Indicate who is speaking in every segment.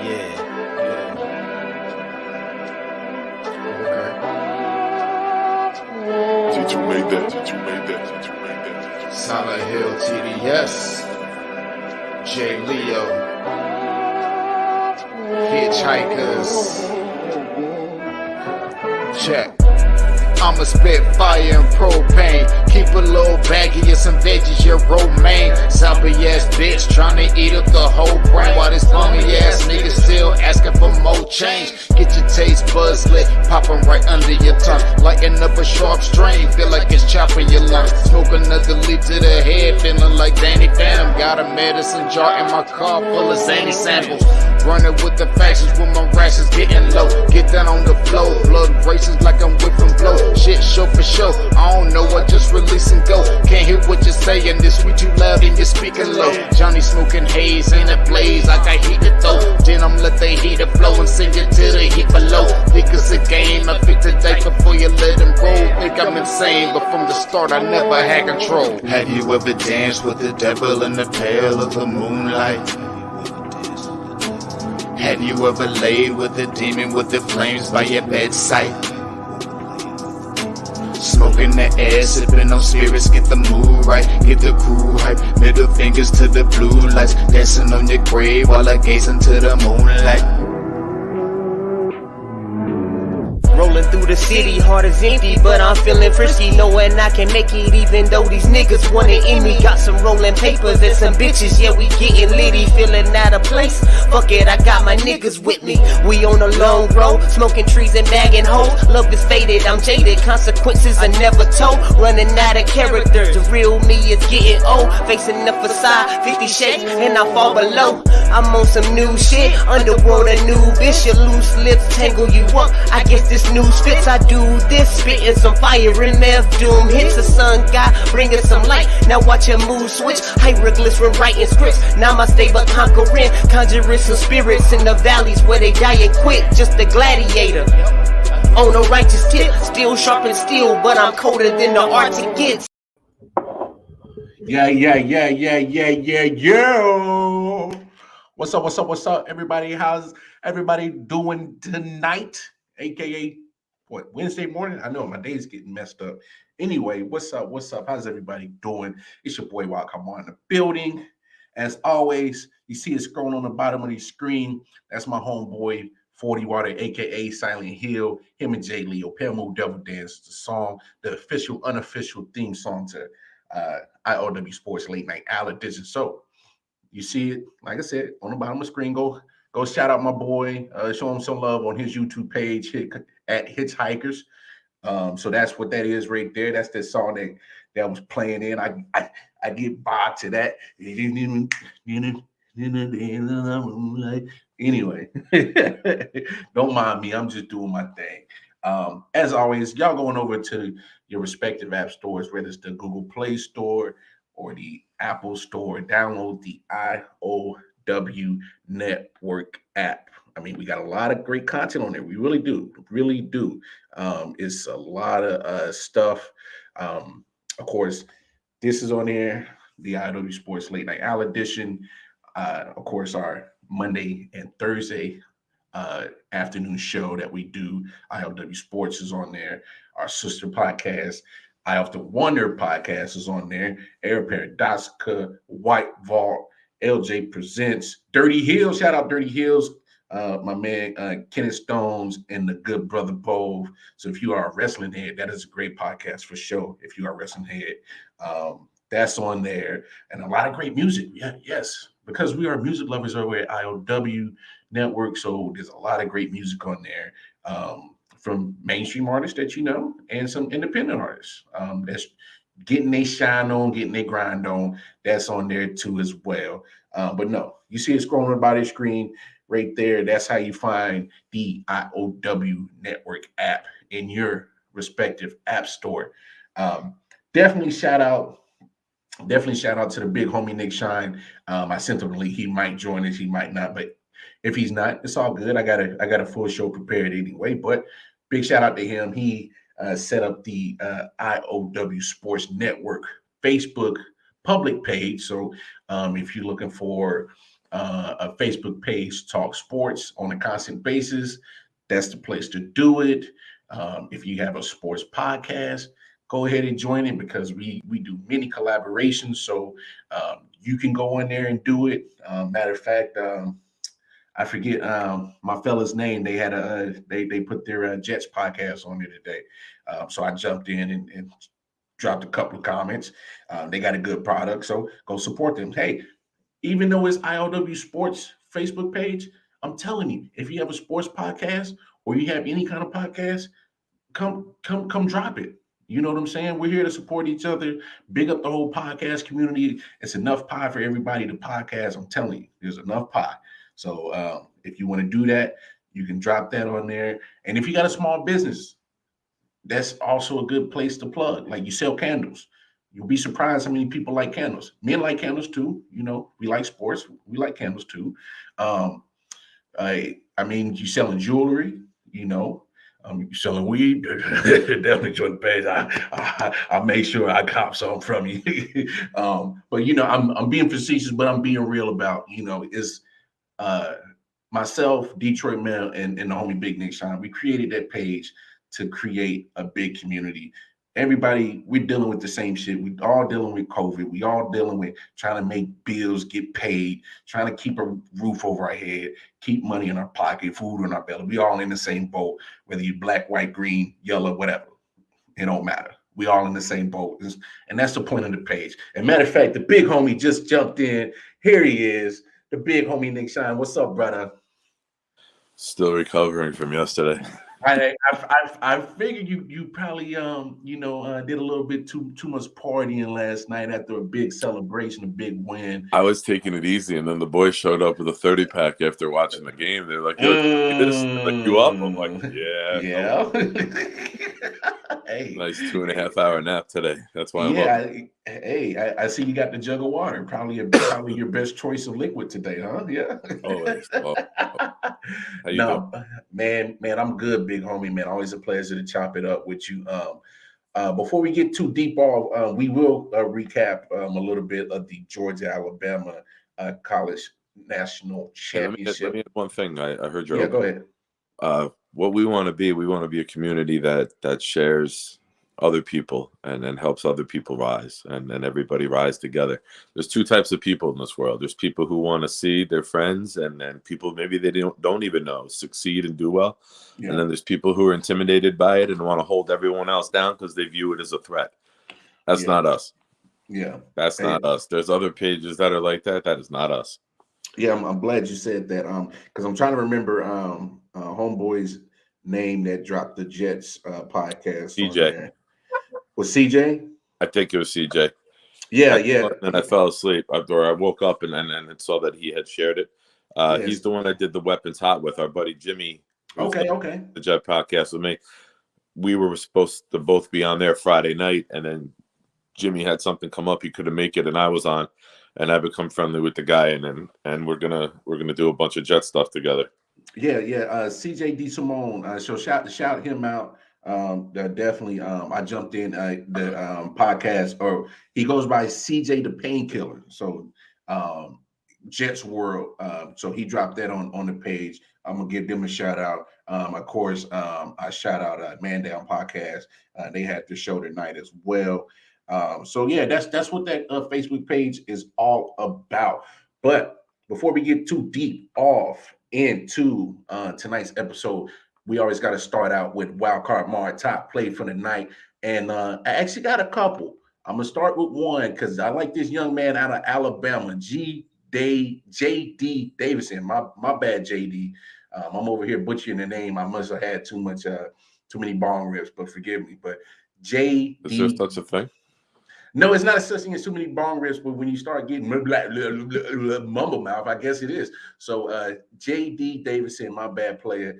Speaker 1: Did you make that?
Speaker 2: Silent Hill TDS, J. Leo, Hitchhikers. Check. I'ma spit fire and propane. Keep a little baggie of some veggies, your romaine. Zombie ass bitch tryna eat up the whole brain. While this bummy ass nigga still asking for more change. Get your taste buds lit, pop 'em right under your tongue. Lighten up a sharp strain, feel like it's chopping your lungs. Smoke another leaf to the head, feeling like Danny Phantom. Got a medicine jar in my car full of zany samples. Running with the factions when my rations getting low. Get down on the floor, blood races like I'm whipping blow. Shit show for show, I don't know, I just release and go. Can't hear what you're saying, this sweet too loud and you're speaking low. Johnny smoking haze, ain't a blaze, I got heat to throw. Then I'm let the heater flow and send it to the heat below. Think it's a game, I pick the day before you let him roll. Think I'm insane, but from the start I never had control. Have you ever danced with the devil in the pale of the moonlight? Have you ever laid with a demon with the flames by your bedside? Smoking the air, sipping on spirits, get the mood right, get the crew hype. Middle fingers to the blue lights, dancing on your grave while I gaze into the moonlight.
Speaker 3: Rolling through the city, heart is empty, but I'm feeling frisky, knowing I can make it even though these niggas wanna end me. Got some rolling papers and some bitches, yeah, we getting litty, feeling out of place. Fuck it, I got my niggas with me. We on a long road, smoking trees and bagging hoes. Love is faded, I'm jaded, consequences are never told. Running out of character, the real me is getting old. Facing the facade, 50 shades, and I fall below. I'm on some new shit, underworld a new bitch. Your loose lips tangle you up, I guess this news fits. I do this, spitting some fire in F doom hits. The sun god bringing some light, now watch your mood switch. Hieroglyphs when writing scripts, now my stable conquering. Conjuring some spirits in the valleys where they die and quit. Just a gladiator on a righteous tip, still sharp and steel, but I'm colder than the Arctic gets.
Speaker 1: Yeah. What's up, everybody? How's everybody doing tonight? AKA what, Wednesday morning? I know my day's getting messed up. Anyway, what's up? How's everybody doing? It's your boy Wild. Come on in the building. As always, you see it scrolling on the bottom of the screen. That's my homeboy 40 Water, aka Silent Hill. Him and J. Leo, I.O.W. Dance, the song, the official, unofficial theme song to I.O.W. Sports Late Night Al Edition. So you see it, like I said, on the bottom of the screen. Go shout out my boy, show him some love on his YouTube page at Hitchhikers. So that's what that is right there. That's the song that was playing in. I get by to that. Anyway, don't mind me. I'm just doing my thing. As always, y'all going over to your respective app stores, whether it's the Google Play Store or the Apple Store. Download the I.O.W. Network app. I mean, we got a lot of great content on there. We really do. It's a lot of stuff. Of course, this is on there, the I.O.W. Sports Late Night Al Edition. Of course, our Monday and Thursday afternoon show that we do, I.O.W. Sports, is on there. Our sister podcast, I Often Wonder podcast, is on there. Air Paradoxica, White Vault, LJ Presents, Dirty Hills. Shout out Dirty Hills. My man Kenneth Stones and the good brother Bove. So if you are a wrestling head, that is a great podcast for sure. If you are a wrestling head, that's on there, and a lot of great music. Yes, because we are music lovers over at I.O.W. Network. So there's a lot of great music on there, from mainstream artists that you know, and some independent artists that's getting their shine on, getting their grind on. That's on there too as well. But no, you see it scrolling by the screen right there. That's how you find the I.O.W. Network app in your respective app store. Definitely shout out to the big homie Nick Shine. I sent him a link. He might join us, he might not, but if he's not, it's all good. I got a full show prepared anyway. But big shout out to him. He set up the I.O.W. Sports Network Facebook public page. So if you're looking for a Facebook page, Talk Sports, on a constant basis, that's the place to do it. If you have a sports podcast, go ahead and join it, because we do many collaborations. So you can go in there and do it. Matter of fact, I forget my fella's name. They had they put their Jets podcast on there today. So I jumped in and dropped a couple of comments. They got a good product, so go support them. Hey, even though it's I.O.W. Sports Facebook page, I'm telling you, if you have a sports podcast or you have any kind of podcast, come drop it. You know what I'm saying? We're here to support each other, big up the whole podcast community. It's enough pie for everybody to podcast. I'm telling you, there's enough pie. So if you want to do that, you can drop that on there. And if you got a small business, that's also a good place to plug. Like, you sell candles. You'll be surprised how many people like candles. Men like candles too. You know, we like sports. We like candles too. I mean, you selling jewelry, you know, you selling weed. Definitely join the page. I'll make sure I cop some from you. But, you know, I'm being facetious, but I'm being real about, you know, is myself, Detroit Mel, and the homie Big Nick Shine. We created that page to create a big community. Everybody, we're dealing with the same shit. We all dealing with COVID. We all dealing with trying to make bills get paid, trying to keep a roof over our head, keep money in our pocket, food in our belly. We all in the same boat, whether you're black, white, green, yellow, whatever. It don't matter. We all in the same boat. And that's the point of the page. And matter of fact, the big homie just jumped in. Here he is, the big homie Nick Shine. What's up, brother?
Speaker 4: Still recovering from yesterday.
Speaker 1: I figured you probably did a little bit too much partying last night after a big celebration, a big win.
Speaker 4: I was taking it easy, and then the boys showed up with a 30-pack after watching the game. They're like, "Yo, this like you up?" I'm like, "Yeah."
Speaker 1: Hey,
Speaker 4: nice 2.5-hour nap today. That's why I'm up.
Speaker 1: I see you got the jug of water. Probably your best choice of liquid today, huh? Yeah.
Speaker 4: Always. How you
Speaker 1: doing? Man, I'm good, big homie. Man, always a pleasure to chop it up with you. Before we get too deep off, we will recap a little bit of the Georgia-Alabama college national championship.
Speaker 4: Let me add one thing. I heard your
Speaker 1: go ahead.
Speaker 4: What we want to be a community that shares other people and helps other people rise, and then everybody rise together. There's two types of people in this world. There's people who want to see their friends and then people maybe they don't even know succeed and do well. Yeah. And then there's people who are intimidated by it and want to hold everyone else down because they view it as a threat. That's not us.
Speaker 1: Yeah.
Speaker 4: That's not us. There's other pages that are like that. That is not us.
Speaker 1: Yeah, I'm glad you said that. Because I'm trying to remember homeboy's name that dropped the Jets podcast.
Speaker 4: CJ.
Speaker 1: Was CJ?
Speaker 4: I think it was CJ.
Speaker 1: Yeah.
Speaker 4: And I fell asleep, or I woke up and saw that he had shared it. Yes. He's the one I did the Weapons Hot with, our buddy Jimmy.
Speaker 1: Okay.
Speaker 4: The Jet podcast with me. We were supposed to both be on there Friday night, and then Jimmy had something come up. He couldn't make it, and I was on, and I become friendly with the guy, and we're gonna do a bunch of Jet stuff together.
Speaker 1: Yeah. CJ D Simone. So shout him out. Definitely. I jumped in the podcast, or he goes by CJ the Painkiller. So Jets World. So he dropped that on the page. I'm gonna give them a shout out. Of course, I shout out Man Down Podcast. They had the show tonight as well. So yeah, that's what that Facebook page is all about. But before we get too deep off into tonight's episode, we always got to start out with Wildcard Mar top play for the night. And I actually got a couple. I'm going to start with one because I like this young man out of Alabama, J.D. Davison. My bad, J.D. I'm over here butchering the name. I must have had too many bong rips, but forgive me. But J.D.
Speaker 4: Is there such a thing?
Speaker 1: No, it's not a such thing as too many bong rips, but when you start getting mumble mouth, I guess it is. So J.D. Davison, my bad player,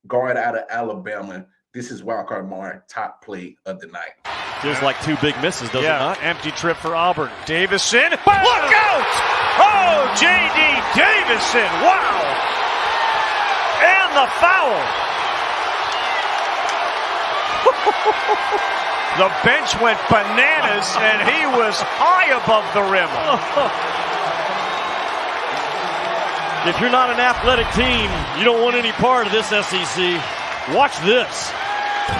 Speaker 1: guard out of Alabama. This is Wildcard Mar top play of the night.
Speaker 5: Feels like two big misses, doesn't it not?
Speaker 6: Empty trip for Auburn. Davison, look out! Oh, J.D. Davison, wow! And the foul. The bench went bananas, and he was high above the rim.
Speaker 5: If you're not an athletic team, you don't want any part of this SEC. Watch this.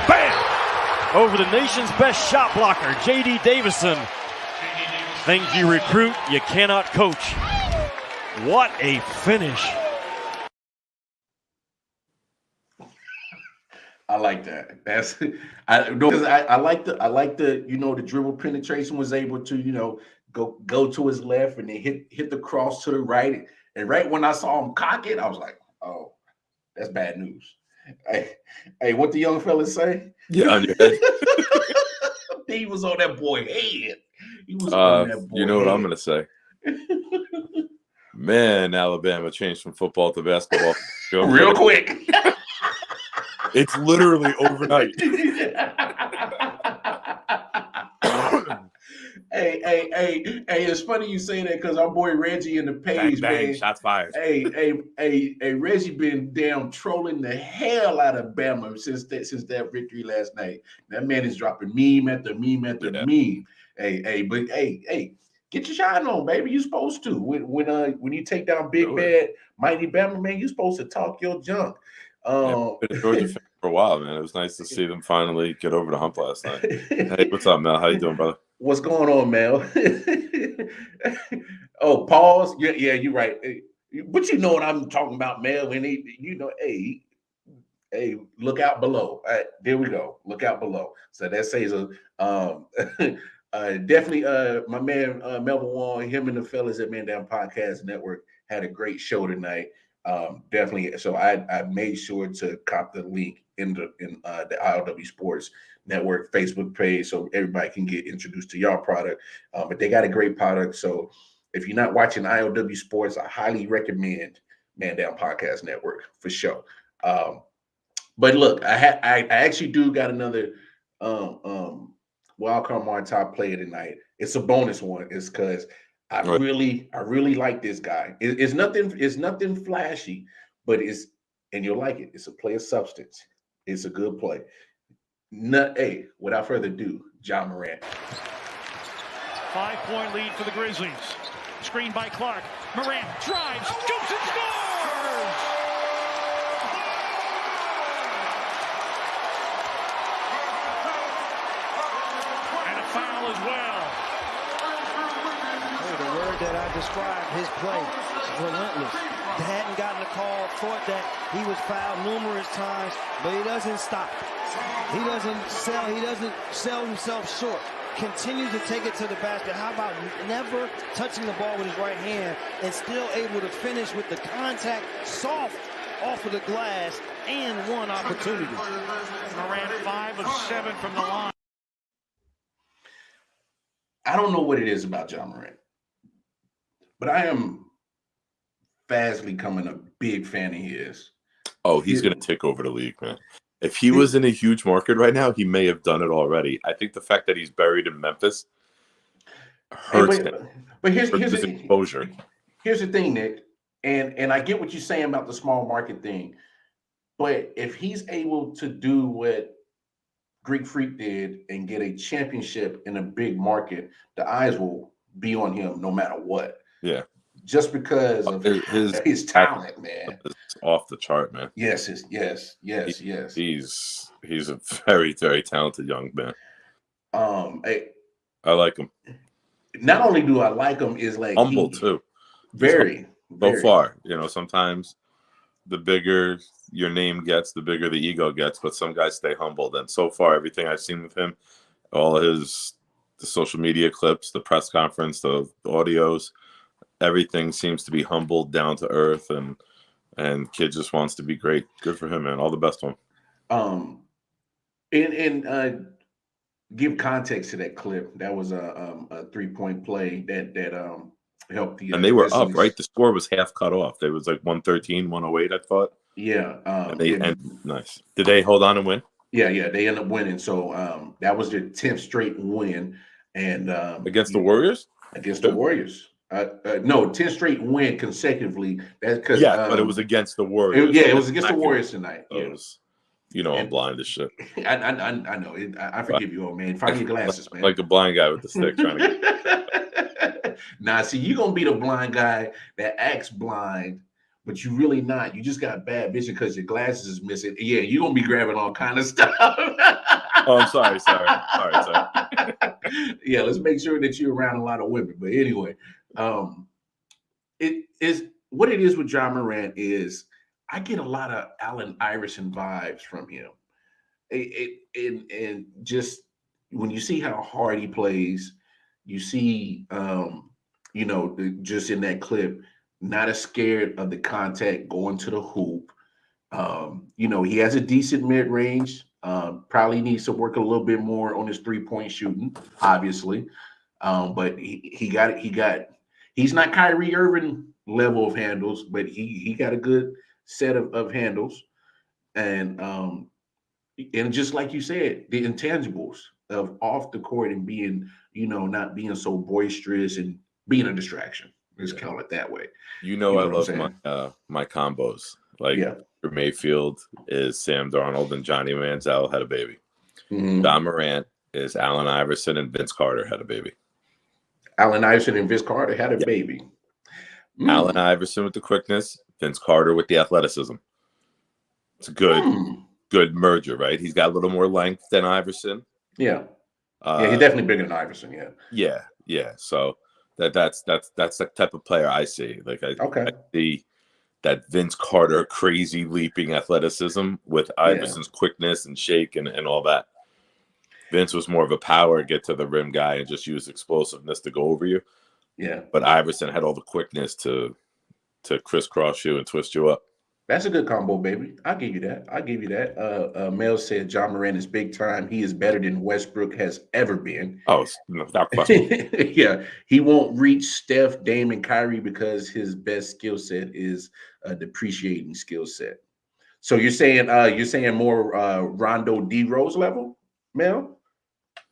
Speaker 5: Bam! Over the nation's best shot blocker, J.D. Davison. Things you recruit, you cannot coach. What a finish.
Speaker 1: I like that. That's I like the the dribble penetration was able to go to his left and then hit the cross to the right. And right when I saw him cock it, I was like, oh, that's bad news. Hey, what the young fellas say?
Speaker 4: Yeah, on your head.
Speaker 1: He was on that boy head. He was on that boy
Speaker 4: You know what
Speaker 1: head.
Speaker 4: I'm gonna say? Man, Alabama changed from football to basketball
Speaker 1: real quick.
Speaker 4: It's literally overnight.
Speaker 1: Hey, it's funny you say that because our boy Reggie in the page,
Speaker 4: bang,
Speaker 1: man.
Speaker 4: shots fired.
Speaker 1: Hey, Reggie been damn trolling the hell out of Bama since that victory last night. That man is dropping meme after meme after meme. Hey, get your shine on, baby. You supposed to. When you take down big bad mighty Bama, man, you supposed to talk your junk.
Speaker 4: Been a Georgia fan for a while, man. It was nice to see them finally get over the hump last night. Hey, what's up, Mel? How you doing, brother?
Speaker 1: What's going on, Mel? Oh, pause. Yeah, you're right. But you know what I'm talking about, Mel. And hey, look out below. All right, there we go. Look out below. So that says definitely my man Melvin Wong, him and the fellas at Man Down Podcast Network had a great show tonight. Definitely. So I made sure to cop the link in the I.O.W. Sports Network Facebook page so everybody can get introduced to your product. But they got a great product. So if you're not watching I.O.W. Sports, I highly recommend Man Down Podcast Network for sure. But look, I actually do got another wildcard on top player tonight. It's a bonus one. It's because I really like this guy. It's nothing flashy, but and you'll like it. It's a play of substance. It's a good play. Without further ado, John Morant.
Speaker 6: 5-point lead for the Grizzlies. Screen by Clark. Morant drives, scoops and scores! And a foul as well.
Speaker 7: The word that I described, his play, relentless. Hadn't gotten a call, thought that he was fouled numerous times, but he doesn't stop. He doesn't sell himself short. Continues to take it to the basket. How about never touching the ball with his right hand and still able to finish with the contact soft off of the glass and one opportunity.
Speaker 6: Morant 5 of 7 from the line.
Speaker 1: I don't know what it is about John Morant, but I am fastly becoming a big fan of his.
Speaker 4: Oh, he's going to take over the league, man. If he was in a huge market right now, he may have done it already. I think the fact that he's buried in Memphis hurts him.
Speaker 1: But here's
Speaker 4: his exposure.
Speaker 1: Here's the thing, Nick, and I get what you're saying about the small market thing, but if he's able to do what Greek Freak did and get a championship in a big market, the eyes will be on him no matter what.
Speaker 4: Yeah.
Speaker 1: Just because of his talent, man.
Speaker 4: It's off the chart, man.
Speaker 1: Yes.
Speaker 4: He's a very, very talented young man. I like him.
Speaker 1: Not only do I like him, is like
Speaker 4: humble too.
Speaker 1: Very.
Speaker 4: So far, sometimes the bigger your name gets, the bigger the ego gets, but some guys stay humbled. And so far, everything I've seen with him, all the social media clips, the press conference, the audios, everything seems to be humbled, down to earth, and kid just wants to be great. Good for him, man. All the best to him.
Speaker 1: And give context to that clip. That was a 3-point play that helped the.
Speaker 4: And they were up, right? The score was half cut off. It was like 113, 108, I thought.
Speaker 1: Yeah.
Speaker 4: Nice. Did they hold on and win?
Speaker 1: Yeah. They ended up winning. So that was their 10th straight win, and
Speaker 4: against the Warriors.
Speaker 1: Against the Warriors. No, 10 straight win consecutively. That's because
Speaker 4: but it was against the Warriors.
Speaker 1: It was against the Warriors tonight.
Speaker 4: I'm blind as shit.
Speaker 1: I know. I forgive you, old man. Find your glasses, man.
Speaker 4: Like a blind guy with the stick trying to get.
Speaker 1: Nah, see, you're gonna be the blind guy that acts blind but you really not. You just got bad vision because your glasses is missing. Yeah, you're gonna be grabbing all kind of stuff.
Speaker 4: Oh, I'm sorry.
Speaker 1: Yeah, let's make sure that you're around a lot of women. But anyway, it is what it is with John Morant is I get a lot of Allen Iverson vibes from him. And just when you see how hard he plays, you see, just in that clip, not as scared of the contact going to the hoop. He has a decent mid range. Probably needs to work a little bit more on his 3-point shooting, obviously. But he's not Kyrie Irving level of handles, but he got a good set of handles. And just like you said, the intangibles of off the court and being, not being so boisterous and being a distraction. Let's call it that way.
Speaker 4: I love my combos. Like Mayfield is Sam Darnold and Johnny Manziel had a baby.
Speaker 1: Mm-hmm.
Speaker 4: John Morant is Allen Iverson and Vince Carter had a baby.
Speaker 1: Allen Iverson and Vince Carter had a baby.
Speaker 4: Allen Iverson with the quickness, Vince Carter with the athleticism. It's a good merger, right? He's got a little more length than Iverson.
Speaker 1: Yeah. He's definitely bigger than Iverson,
Speaker 4: Yeah. So that's the type of player I see. Like I see that Vince Carter crazy leaping athleticism with Iverson's quickness and shake and all that. Vince was more of a power, get to the rim guy and just use explosiveness to go over you.
Speaker 1: Yeah.
Speaker 4: But Iverson had all the quickness to crisscross you and twist you up.
Speaker 1: That's a good combo, baby. I'll give you that. Mel said John Morant is big time. He is better than Westbrook has ever been.
Speaker 4: Oh, without question.
Speaker 1: Yeah. He won't reach Steph, Dame, and Kyrie because his best skill set is a depreciating skill set. So you're saying more Rondo D Rose level, Mel?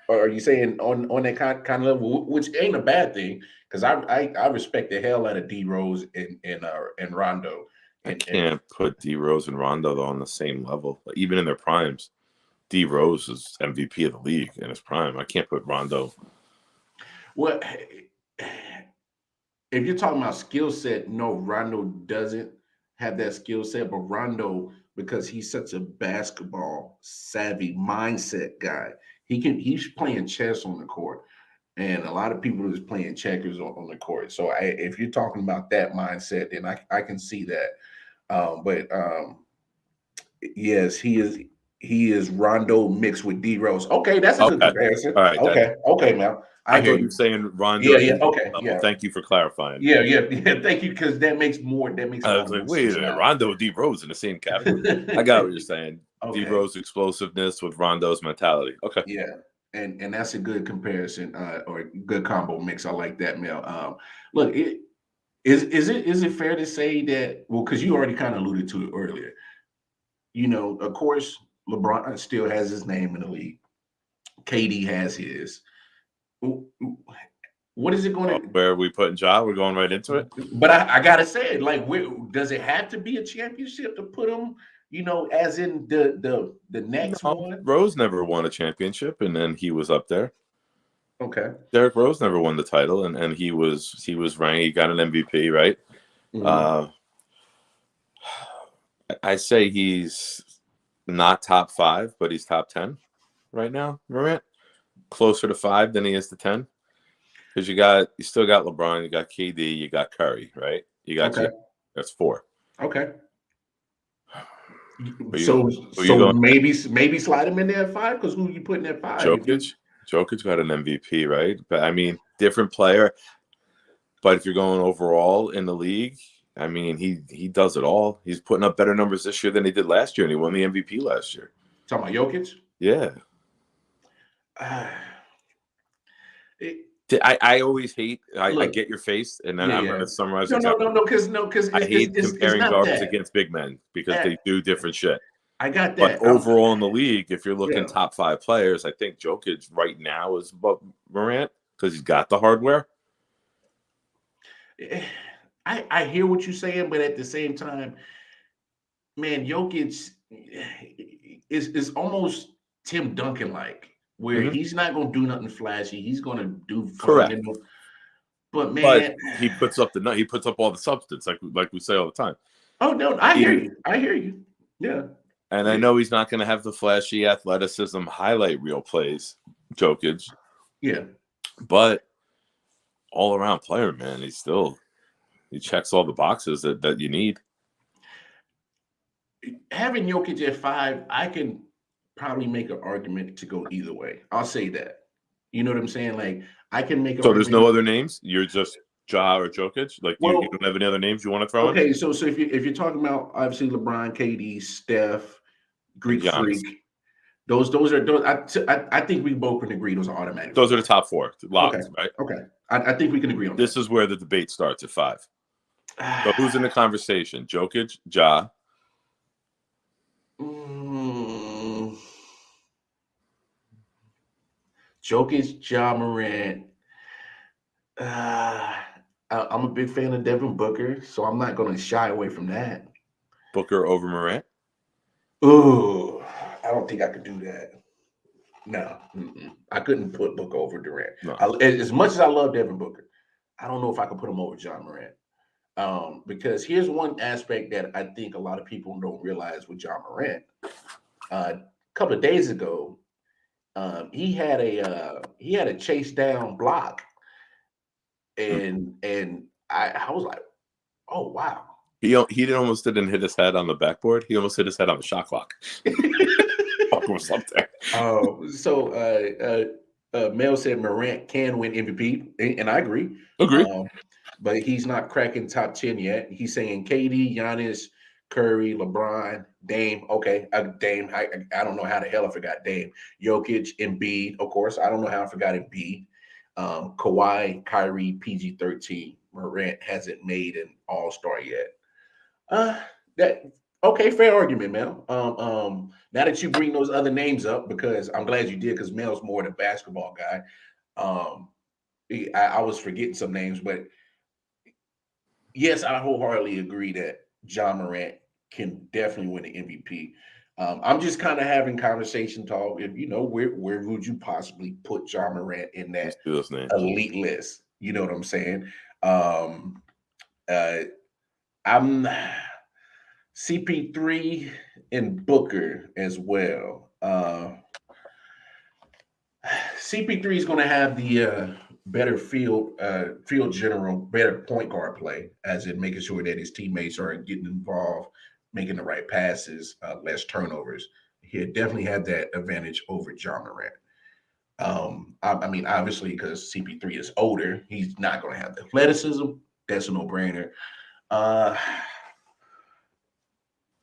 Speaker 1: Or are you saying on that kind of level, which ain't a bad thing, because I respect the hell out of D Rose and Rondo.
Speaker 4: I can't put D Rose and Rondo though on the same level, even in their primes. D Rose is MVP of the league in his prime. I can't put Rondo.
Speaker 1: Well, if you're talking about skill set, no, Rondo doesn't have that skill set, but Rondo, because he's such a basketball savvy mindset guy, he's playing chess on the court, and a lot of people are just playing checkers on the court. So if you're talking about that mindset, then I can see that. Yes, he is Rondo mixed with D Rose. Okay, that's a good comparison.
Speaker 4: All right,
Speaker 1: okay, man.
Speaker 4: I hear you saying Rondo.
Speaker 1: Yeah.
Speaker 4: Thank you for clarifying.
Speaker 1: Yeah. Thank you, because that makes more.
Speaker 4: I was like, wait a minute, Rondo, D Rose in the same category. I got what you're saying. Okay. D Rose explosiveness with Rondo's mentality. Okay.
Speaker 1: Yeah, and that's a good comparison or good combo mix. I like that, Mel. Look, is it fair to say that? Well, because you already kind of alluded to it earlier. Of course, LeBron still has his name in the league. KD has his. What is it going to?
Speaker 4: Where are we putting Ja? We're going right into it.
Speaker 1: But I gotta say it. Like, does it have to be a championship to put him? As in the next one.
Speaker 4: Rose never won a championship, and then he was up there.
Speaker 1: Okay.
Speaker 4: Derrick Rose never won the title, and he was ranked. He got an MVP, right? Mm-hmm. I say he's not top 5, but he's top 10 right now. Morant closer to 5 than he is to 10, because you still got LeBron, you got KD, you got Curry, right? You got that's 4.
Speaker 1: Okay. So maybe slide him in there at 5, because who you putting at 5?
Speaker 4: Jokic got an MVP, right? But I mean, different player. But if you're going overall in the league, I mean, he does it all. He's putting up better numbers this year than he did last year, and he won the MVP last year.
Speaker 1: Talking about Jokic?
Speaker 4: Yeah. I always hate. I get your face, and then I'm going to summarize.
Speaker 1: No, because
Speaker 4: I hate comparing guards against big men because they do different shit.
Speaker 1: I got that.
Speaker 4: But overall in the league, if you're looking top 5 players, I think Jokic right now is above Morant because he's got the hardware.
Speaker 1: I hear what you're saying, but at the same time, man, Jokic is almost Tim Duncan like, where he's not going to do nothing flashy. He's going to do
Speaker 4: correct.
Speaker 1: But man,
Speaker 4: he puts up all the substance, like we say all the time.
Speaker 1: Oh no, I hear you. I hear you. Yeah.
Speaker 4: And I know he's not going to have the flashy athleticism highlight reel plays, Jokic,
Speaker 1: Yeah.
Speaker 4: but all around player, man. He checks all the boxes that you need.
Speaker 1: Having Jokic at 5, I can probably make an argument to go either way. I'll say that. You know what I'm saying? Like I can make an
Speaker 4: So there's
Speaker 1: argument.
Speaker 4: no other names. You're just Ja or Jokic. Like you
Speaker 1: Well,
Speaker 4: don't have any other names you want to throw in?
Speaker 1: okay, so if you're talking about obviously LeBron, KD, Steph, Greek
Speaker 4: Giannis.
Speaker 1: Freak, those are those. I think we both can agree those are automatic.
Speaker 4: Those are the top 4 locked,
Speaker 1: Okay.
Speaker 4: right?
Speaker 1: Okay, I think we can agree on
Speaker 4: This
Speaker 1: that.
Speaker 4: is where the debate starts at 5. So who's in the conversation? Jokic, Ja.
Speaker 1: Jokic, Ja Morant. I'm a big fan of Devin Booker, so I'm not going to shy away from that.
Speaker 4: Booker over Morant?
Speaker 1: Ooh, I don't think I could do that. No, I couldn't put Booker over Durant.
Speaker 4: No.
Speaker 1: As much as I love Devin Booker, I don't know if I could put him over John Morant. Because here's one aspect that I think a lot of people don't realize with John Morant. A couple of days ago, he had a chase down block, and I was like, oh wow.
Speaker 4: He almost didn't hit his head on the backboard. He almost hit his head on the shot clock. Or something.
Speaker 1: Mel said Morant can win MVP, and I agree. But he's not cracking top 10 yet. He's saying KD, Giannis, Curry, LeBron, Dame. Okay, Dame. I don't know how the hell I forgot Dame. Jokic, Embiid, of course. I don't know how I forgot Embiid. Kawhi, Kyrie, PG-13. Morant hasn't made an All-Star yet. Fair argument, Mel. Now that you bring those other names up, because I'm glad you did, because Mel's more the basketball guy. I was forgetting some names, but yes, I wholeheartedly agree that John Morant can definitely win the MVP. I'm just kind of having conversation talk. If where would you possibly put John Morant in that elite list? You know what I'm saying? I'm CP3 and Booker as well. CP3 is going to have the better field general, better point guard play, as in making sure that his teammates are getting involved, making the right passes, less turnovers. He'll definitely have that advantage over John Morant. I mean, obviously, because CP3 is older, he's not going to have the athleticism. That's a no-brainer.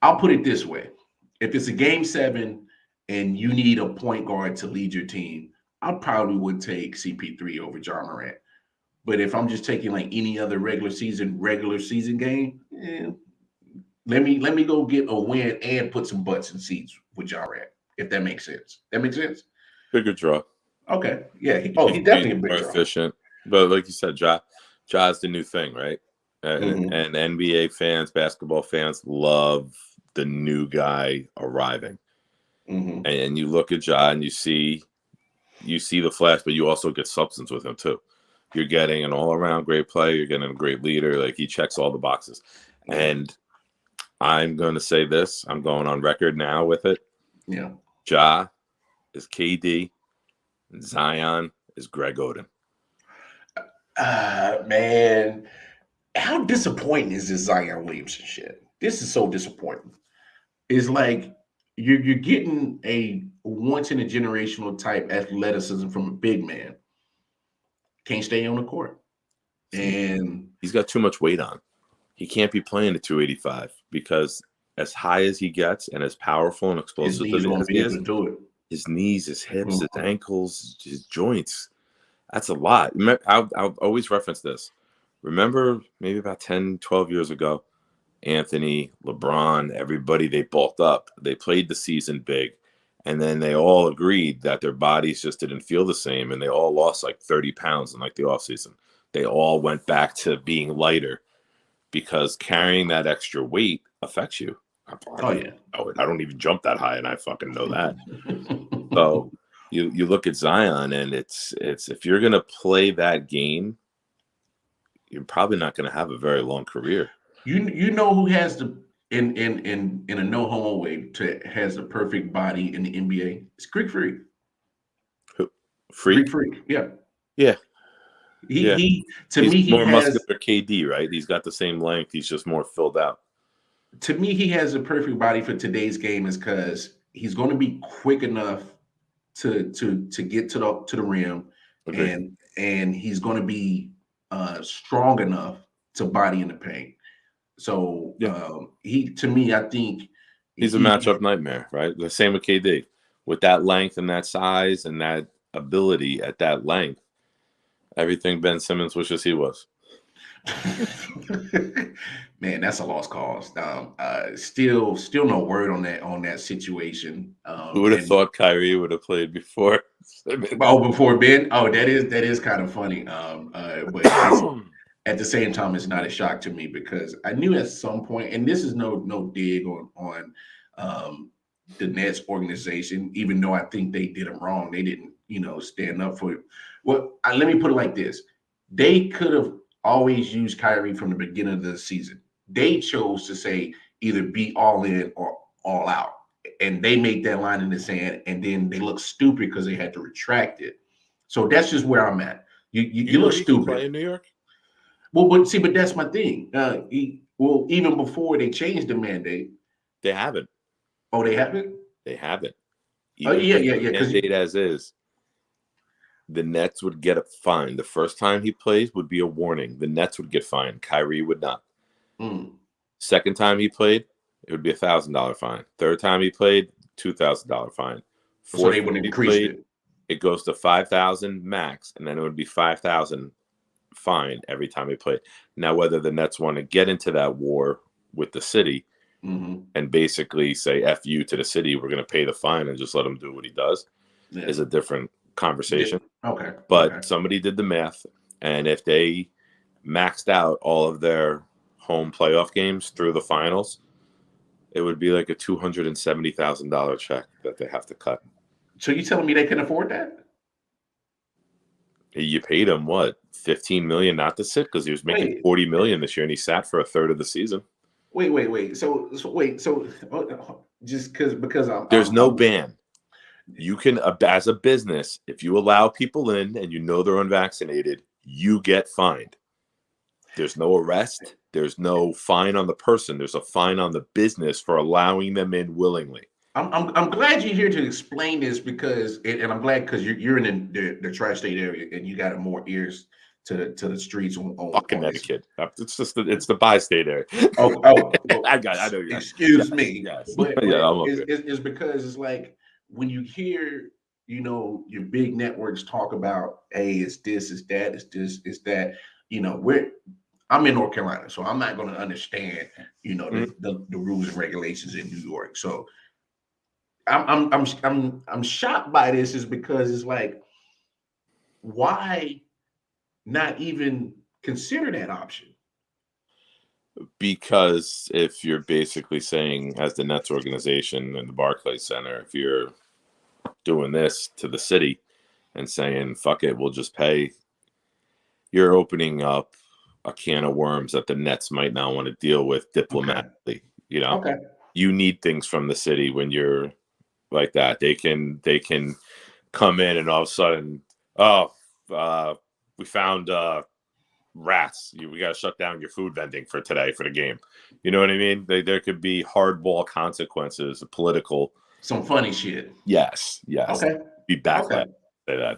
Speaker 1: I'll put it this way. If it's a game 7 and you need a point guard to lead your team, I probably would take CP3 over John Morant. But if I'm just taking like any other regular season game, let me go get a win and put some butts in seats with John Morant, if that makes sense. That makes sense?
Speaker 4: Bigger draw.
Speaker 1: Okay. Yeah. He's definitely a big draw.
Speaker 4: Efficient. But like you said, Ja's the new thing, right? And NBA fans, basketball fans love the new guy arriving. And you look at Ja and you see the flash, but you also get substance with him too. You're getting an all-around great player. You're getting a great leader. Like, he checks all the boxes. And I'm going to say this. I'm going on record now with it.
Speaker 1: Yeah.
Speaker 4: Ja is KD. And Zion is Greg Oden.
Speaker 1: Man, how disappointing is this Zion Williamson shit? This is so disappointing. It's like you're getting a once-in-a-generational type athleticism from a big man. Can't stay on the court. And
Speaker 4: he's got too much weight on. He can't be playing at 285 because as high as he gets and as powerful and explosive as he is, his knees, his hips, his ankles, his joints, that's a lot. I'll always reference this. Remember maybe about 10, 12 years ago, Anthony, LeBron, everybody, they bulked up. They played the season big. And then they all agreed that their bodies just didn't feel the same. And they all lost like 30 pounds in like the offseason. They all went back to being lighter because carrying that extra weight affects you. I don't even jump that high, and I fucking know that. So you look at Zion, and it's if you're going to play that game, you're probably not going to have a very long career.
Speaker 1: You know who has in a no homo way has a perfect body in the NBA. It's Greek Freak. Greek
Speaker 4: Freak.
Speaker 1: Freak. Yeah.
Speaker 4: Yeah. Yeah.
Speaker 1: He to
Speaker 4: He's
Speaker 1: me he
Speaker 4: more
Speaker 1: has
Speaker 4: muscular KD, right? He's got the same length. He's just more filled out.
Speaker 1: to me he has a perfect body for today's game is because he's going to be quick enough to get to the rim,
Speaker 4: Agreed.
Speaker 1: and he's going to be strong enough to body in the paint. So
Speaker 4: Yeah.
Speaker 1: he to me, I think
Speaker 4: He's a matchup nightmare, right? The same with KD. With that length and that size and that ability at that length, everything Ben Simmons wishes he was.
Speaker 1: Man, that's a lost cause. Still no word on that situation.
Speaker 4: Who would have
Speaker 1: And
Speaker 4: thought Kyrie would have played before Simmons?
Speaker 1: before Ben, that is kind of funny. But at the same time, it's not a shock to me because I knew at some point, and this is no dig on the Nets organization, even though I think they did them wrong. They didn't, stand up for it. Well, let me put it like this: they could have always used Kyrie from the beginning of the season. They chose to say either be all in or all out, and they made that line in the sand, and then they look stupid because they had to retract it. So that's just where I'm at. You look
Speaker 4: He can
Speaker 1: stupid.
Speaker 4: play in New York?
Speaker 1: Well, but that's my thing. Even before they changed the mandate,
Speaker 4: They haven't.
Speaker 1: oh, they haven't.
Speaker 4: They haven't.
Speaker 1: Oh,
Speaker 4: Even
Speaker 1: yeah,
Speaker 4: with
Speaker 1: yeah,
Speaker 4: the
Speaker 1: yeah. Because
Speaker 4: mandate as is, the Nets would get a fine. The first time he plays would be a warning. The Nets would get fined. Kyrie would not. Second time he played, it would be $1,000 fine. Third time he played, $2,000 fine.
Speaker 1: so they would increase it.
Speaker 4: It goes to 5,000 max, and then it would be 5,000 fine every time he played. Now, whether the Nets want to get into that war with the city and basically say "F you" to the city, we're going to pay the fine and just let him do what he does, is a different conversation.
Speaker 1: Okay.
Speaker 4: But somebody did the math, and if they maxed out all of their home playoff games through the finals, it would be like a $270,000 check that they have to cut.
Speaker 1: So you telling me they can afford that?
Speaker 4: You paid him what, $15 million not to sit because he was making $40 million this year, and he sat for a third of the season.
Speaker 1: Wait. So just because
Speaker 4: there's no ban. You can, as a business, if you allow people in and you know they're unvaccinated, you get fined. There's no arrest. There's no fine on the person. There's a fine on the business for allowing them in willingly.
Speaker 1: I'm glad you're here to explain this because, and I'm glad because you're in the tri-state area and you got more ears to the streets on
Speaker 4: Connecticut. It's the bi-state area.
Speaker 1: Oh,
Speaker 4: I know.
Speaker 1: Excuse me.
Speaker 4: Yes.
Speaker 1: But
Speaker 4: okay.
Speaker 1: it's because it's like when you hear, your big networks talk about, hey, it's this, it's that, it's this, it's that. I'm in North Carolina, so I'm not going to understand, the rules and regulations in New York. So I'm shocked by this is because it's like, why not even consider that option?
Speaker 4: Because if you're basically saying, as the Nets organization and the Barclays Center, if you're doing this to the city and saying, fuck it, we'll just pay, you're opening up a can of worms that the Nets might not want to deal with diplomatically. You need things from the city when you're like that. They can come in and all of a sudden, we found rats. We got to shut down your food vending for today for the game. You know what I mean? There could be hardball consequences, political.
Speaker 1: Some funny shit.
Speaker 4: Yes.
Speaker 1: Okay.
Speaker 4: Be backlash. Okay. Say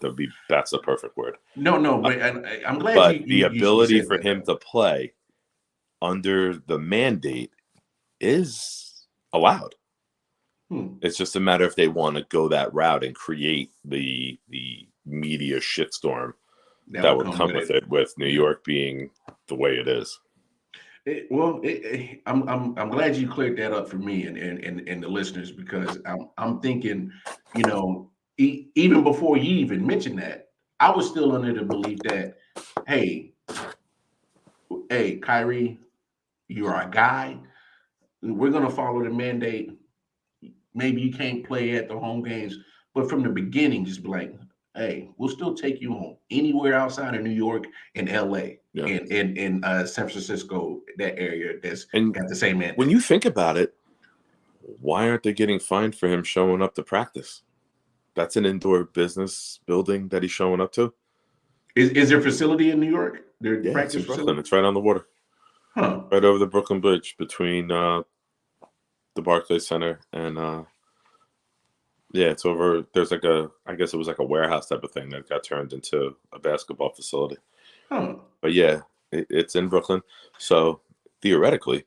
Speaker 4: that's the perfect word.
Speaker 1: No, but I'm glad.
Speaker 4: But the ability for him to play under the mandate is allowed. It's just a matter if they want to go that route and create the media shitstorm that would come with it, with New York being the way it is.
Speaker 1: I'm glad you cleared that up for me and the listeners, because I'm thinking, even before you even mentioned that, I was still under the belief that, hey, Kyrie, you're our guy. We're gonna follow the mandate. Maybe you can't play at the home games, but from the beginning, just be like, hey, we'll still take you home anywhere outside of New York and LA. in San Francisco, that area that's
Speaker 4: And
Speaker 1: got the same end.
Speaker 4: when you think about it, why aren't they getting fined for him showing up to practice? That's an indoor business building that he's showing up to.
Speaker 1: Is there a facility in New York? Their
Speaker 4: Yeah, it's
Speaker 1: practice
Speaker 4: in Brooklyn.
Speaker 1: facility?
Speaker 4: It's right on the water,
Speaker 1: Huh.
Speaker 4: right over the Brooklyn Bridge between the Barclays Center and yeah, it's over. There's like I guess it was like a warehouse type of thing that got turned into a basketball facility.
Speaker 1: Huh.
Speaker 4: But yeah, it's in Brooklyn. So theoretically,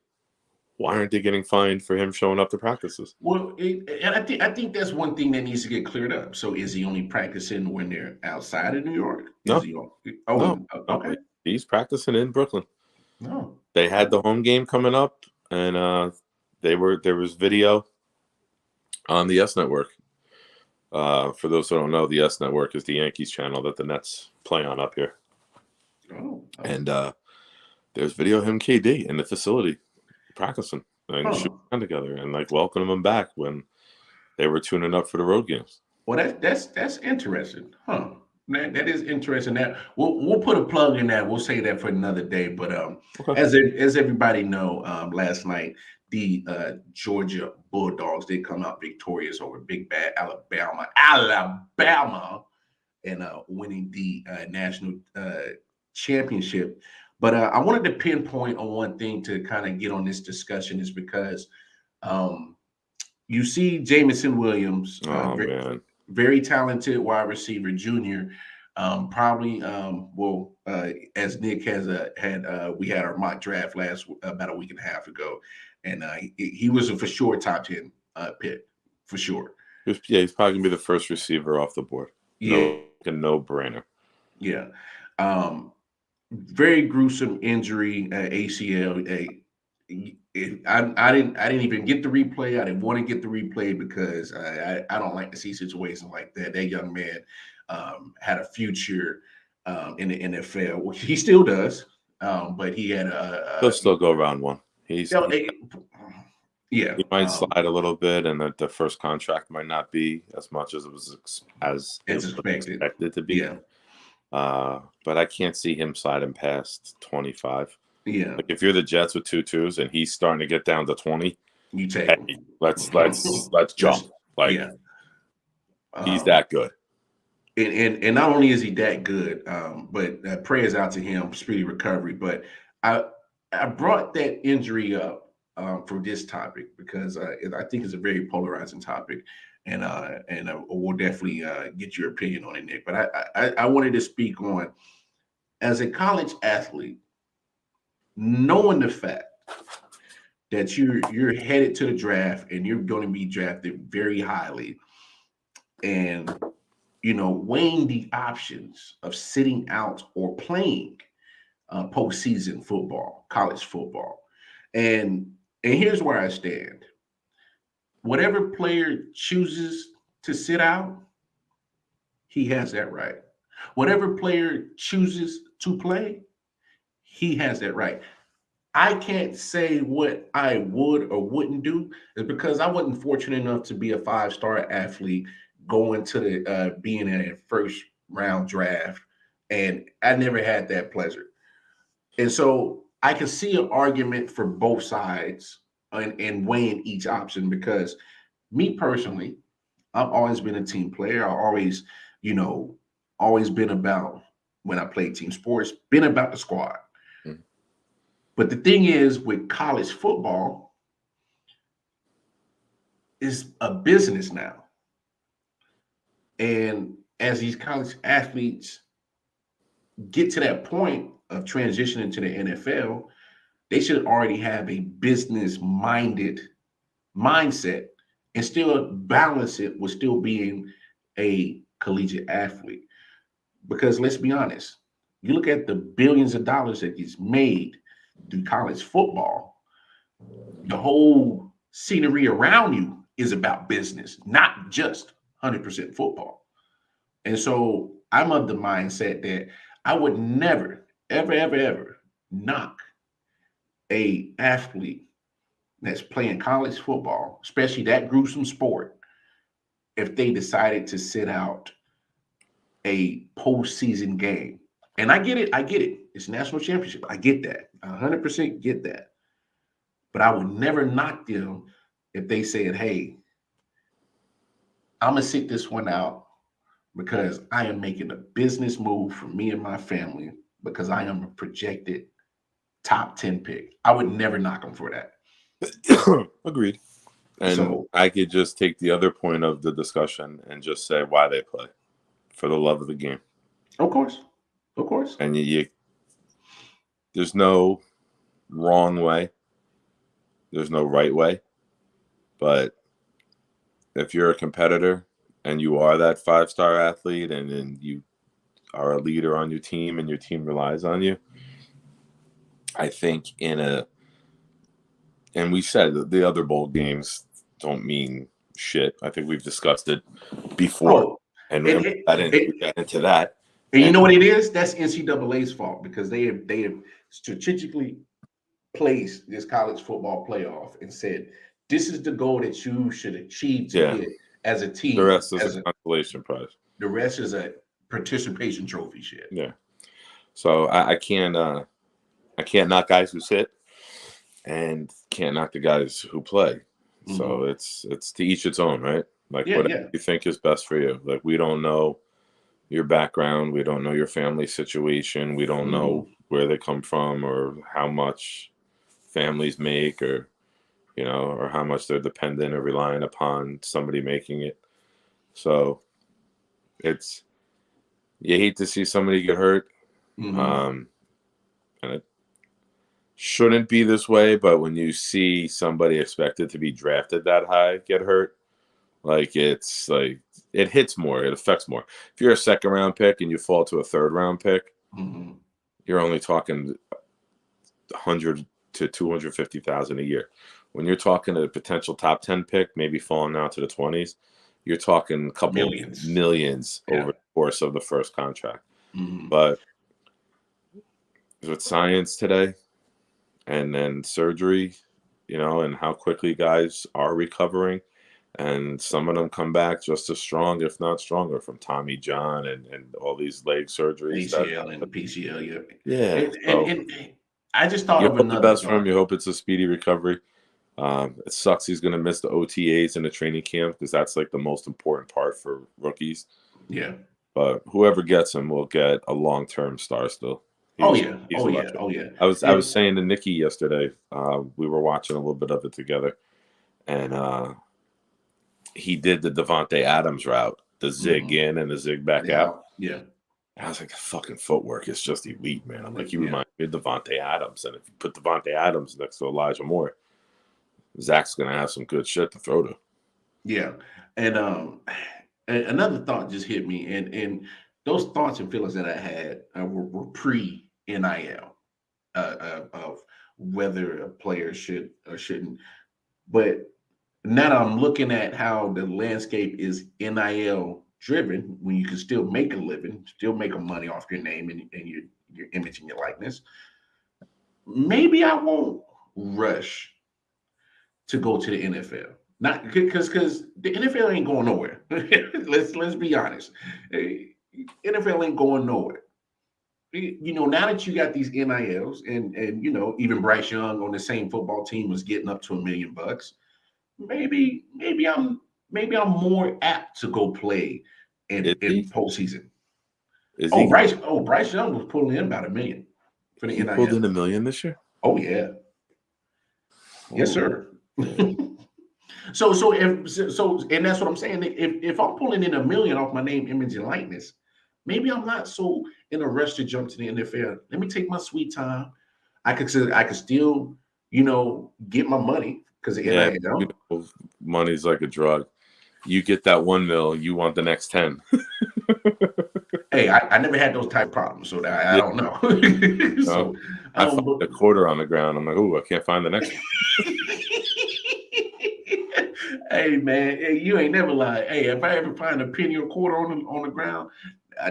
Speaker 4: why aren't they getting fined for him showing up to practices?
Speaker 1: Well, and I think that's one thing that needs to get cleared up. So, is he only practicing when they're outside of New York?
Speaker 4: No.
Speaker 1: Is he no. Okay.
Speaker 4: He's practicing in Brooklyn.
Speaker 1: No.
Speaker 4: They had the home game coming up, and there was video on the S Network. For those who don't know, the S Network is the Yankees channel that the Nets play on up here.
Speaker 1: Oh.
Speaker 4: And there's video of him, KD, in the facility practicing and shooting together and like welcoming him back when they were tuning up for the road games.
Speaker 1: Well, that's interesting, huh? That is interesting. That we'll put a plug in that. We'll say that for another day. But
Speaker 4: Okay.
Speaker 1: as everybody know, last night the Georgia Bulldogs did come out victorious over Big Bad Alabama, and winning the national championship. But I wanted to pinpoint on one thing to kind of get on this discussion is because you see Jamison Williams,
Speaker 4: Man.
Speaker 1: very talented wide receiver, junior. Probably, as Nick has we had our mock draft about a week and a half ago, and he was a for sure top 10 pick for sure.
Speaker 4: He's probably gonna be the first receiver off the board.
Speaker 1: Yeah,
Speaker 4: no brainer.
Speaker 1: Yeah, very gruesome injury, ACL. I didn't even get the replay. I didn't want to get the replay because I don't like to see situations like that. That young man had a future in the NFL. Well, he still does, but he had
Speaker 4: He'll still go round one.
Speaker 1: He
Speaker 4: might slide a little bit, and the first contract might not be as much as it was expected to be.
Speaker 1: Yeah.
Speaker 4: But I can't see him sliding past 25.
Speaker 1: Yeah.
Speaker 4: Like if you're the Jets with 2-2s and he's starting to get down to 20,
Speaker 1: you take
Speaker 4: him. Let's jump. He's that good.
Speaker 1: And not only is he that good, but prayers out to him, speedy recovery. But I brought that injury up for this topic because I think it's a very polarizing topic, and we'll definitely get your opinion on it, Nick. But I wanted to speak on, as a college athlete, knowing the fact that you're headed to the draft and you're going to be drafted very highly, and weighing the options of sitting out or playing postseason football, college football, and here's where I stand. Whatever player chooses to sit out, he has that right. Whatever player chooses to play, he has that right. I can't say what I would or wouldn't do, is because I wasn't fortunate enough to be a 5-star athlete going to the being in a first round draft, and I never had that pleasure. And so I can see an argument for both sides and weighing each option, because me personally, I've always been a team player. I always, always been about, when I played team sports, been about the squad. Mm-hmm. But the thing is, with college football, it's a business now. And as these college athletes get to that point of transitioning to the NFL, they should already have a business-minded mindset and still balance it with still being a collegiate athlete. Because let's be honest, you look at the billions of dollars that gets made through college football, the whole scenery around you is about business, not just 100% football. And so I'm of the mindset that I would never, ever, ever, ever knock a athlete that's playing college football, especially that gruesome sport, if they decided to sit out a postseason game. And I get it. It's national championship. I get that. 100% get that. But I would never knock them if they said, hey, I'm going to sit this one out because I am making a business move for me and my family because I am a projected top 10 pick. I would never knock them for that.
Speaker 4: Agreed. And
Speaker 1: So
Speaker 4: I could just take the other point of the discussion and just say why they play, for the love of the game.
Speaker 1: of course.
Speaker 4: And there's no wrong way. There's no right way. But if you're a competitor and you are that 5-star athlete and you are a leader on your team and your team relies on you, I think and we said that the other bowl games don't mean shit. I think we've discussed it before. And we got into that.
Speaker 1: And you know what it is? That's NCAA's fault because they have strategically placed this college football playoff and said, this is the goal that you should achieve to get as a team.
Speaker 4: The rest is a consolation prize.
Speaker 1: The rest is a participation trophy shit.
Speaker 4: Yeah. So I can't knock guys who sit and can't knock the guys who play. Mm-hmm. So it's to each its own, right? Like whatever you think is best for you. Like we don't know your background, we don't know your family situation, we don't know where they come from or how much families make or or how much they're dependent or relying upon somebody making it. So you hate to see somebody get hurt. And it shouldn't be this way, but when you see somebody expected to be drafted that high get hurt, like it's like it hits more, it affects more. If you're a 2nd round pick and you fall to a 3rd round pick, you're only talking 100 to 250,000 a year. When you're talking a potential top 10 pick, maybe falling out to the 20s, you're talking a couple millions over the course of the first contract. But with science today and then surgery, and how quickly guys are recovering, and some of them come back just as strong, if not stronger, from Tommy John and all these leg surgeries.
Speaker 1: ACL and PCL,
Speaker 4: yeah.
Speaker 1: And I just thought of
Speaker 4: another. The best for him. You hope it's a speedy recovery. It sucks he's going to miss the OTAs in the training camp because that's like the most important part for rookies.
Speaker 1: Yeah.
Speaker 4: But whoever gets him will get a long-term star still. He's electric. I was saying to Nikki yesterday, we were watching a little bit of it together, and he did the Devontae Adams route, the zig in and the zig back out.
Speaker 1: Yeah.
Speaker 4: I was like, fucking footwork is just elite, man. I'm like, he reminds me of Devontae Adams. And if you put Devontae Adams next to Elijah Moore, Zach's going to have some good shit to throw to.
Speaker 1: Yeah. And another thought just hit me. And those thoughts and feelings that I had were pre-NIL of whether a player should or shouldn't. But now I'm looking at how the landscape is NIL driven, when you can still make a living, still make money off your name and your image and your likeness. Maybe I won't rush to go to the NFL. Not because the NFL ain't going nowhere. let's be honest. NFL ain't going nowhere. Now that you got these NILs and even Bryce Young on the same football team was getting up to $1 million. Maybe I'm more apt to go play in postseason. Bryce Young was pulling in about $1 million for the NIL.
Speaker 4: He pulled in $1 million this year?
Speaker 1: Oh yeah. Yes, sir. So and that's what I'm saying. If I'm pulling in $1 million off my name, image, and likeness, maybe I'm not so in a rush to jump to the NFL. Let me take my sweet time. I could still, get my money because
Speaker 4: money's like a drug. You get that $1 million, you want the next 10.
Speaker 1: Hey, I never had those type of problems, so I don't know. So
Speaker 4: I found a quarter on the ground. I'm like, oh, I can't find the next one.
Speaker 1: Hey man, you ain't never lied. Hey, if I ever find a penny or quarter on the ground,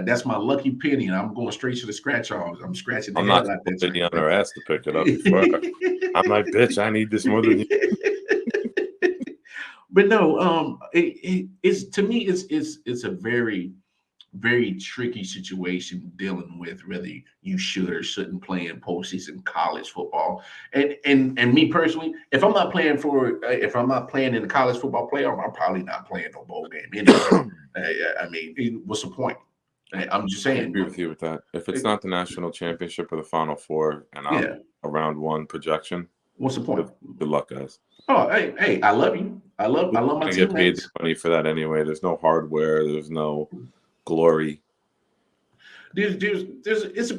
Speaker 1: that's my lucky penny, and I'm going straight to the scratch off. I'm scratching the hell out of that.
Speaker 4: I'm not on her ass to pick it up before. I'm like, bitch, I need this more than you.
Speaker 1: But no, it's to me, it's a very very tricky situation dealing with whether you should or shouldn't play in postseason college football. And me personally, if I'm not playing in the college football playoff, I'm probably not playing no bowl game anyway. I mean, what's the point? I'm just
Speaker 4: I
Speaker 1: saying.
Speaker 4: agree with you with that. If it's not the national championship or the Final Four, and I'm a round one projection,
Speaker 1: what's the point?
Speaker 4: Good luck, guys.
Speaker 1: Oh, hey, I love you. I love my teammates.
Speaker 4: Get paid the money for that anyway. There's no hardware. There's no glory.
Speaker 1: It's a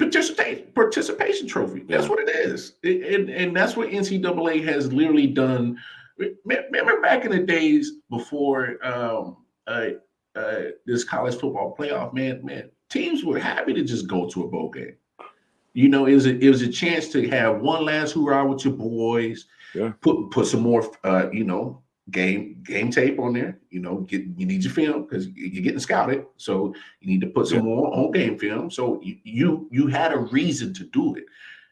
Speaker 1: participation trophy. That's what it is, and that's what NCAA has literally done. Remember back in the days before this college football playoff, man, teams were happy to just go to a bowl game. You know, it was a chance to have one last hoorah with your boys.
Speaker 4: Yeah.
Speaker 1: Put some more, game tape on there. You need your film because you're getting scouted, so you need to put some more on game film. So you had a reason to do it,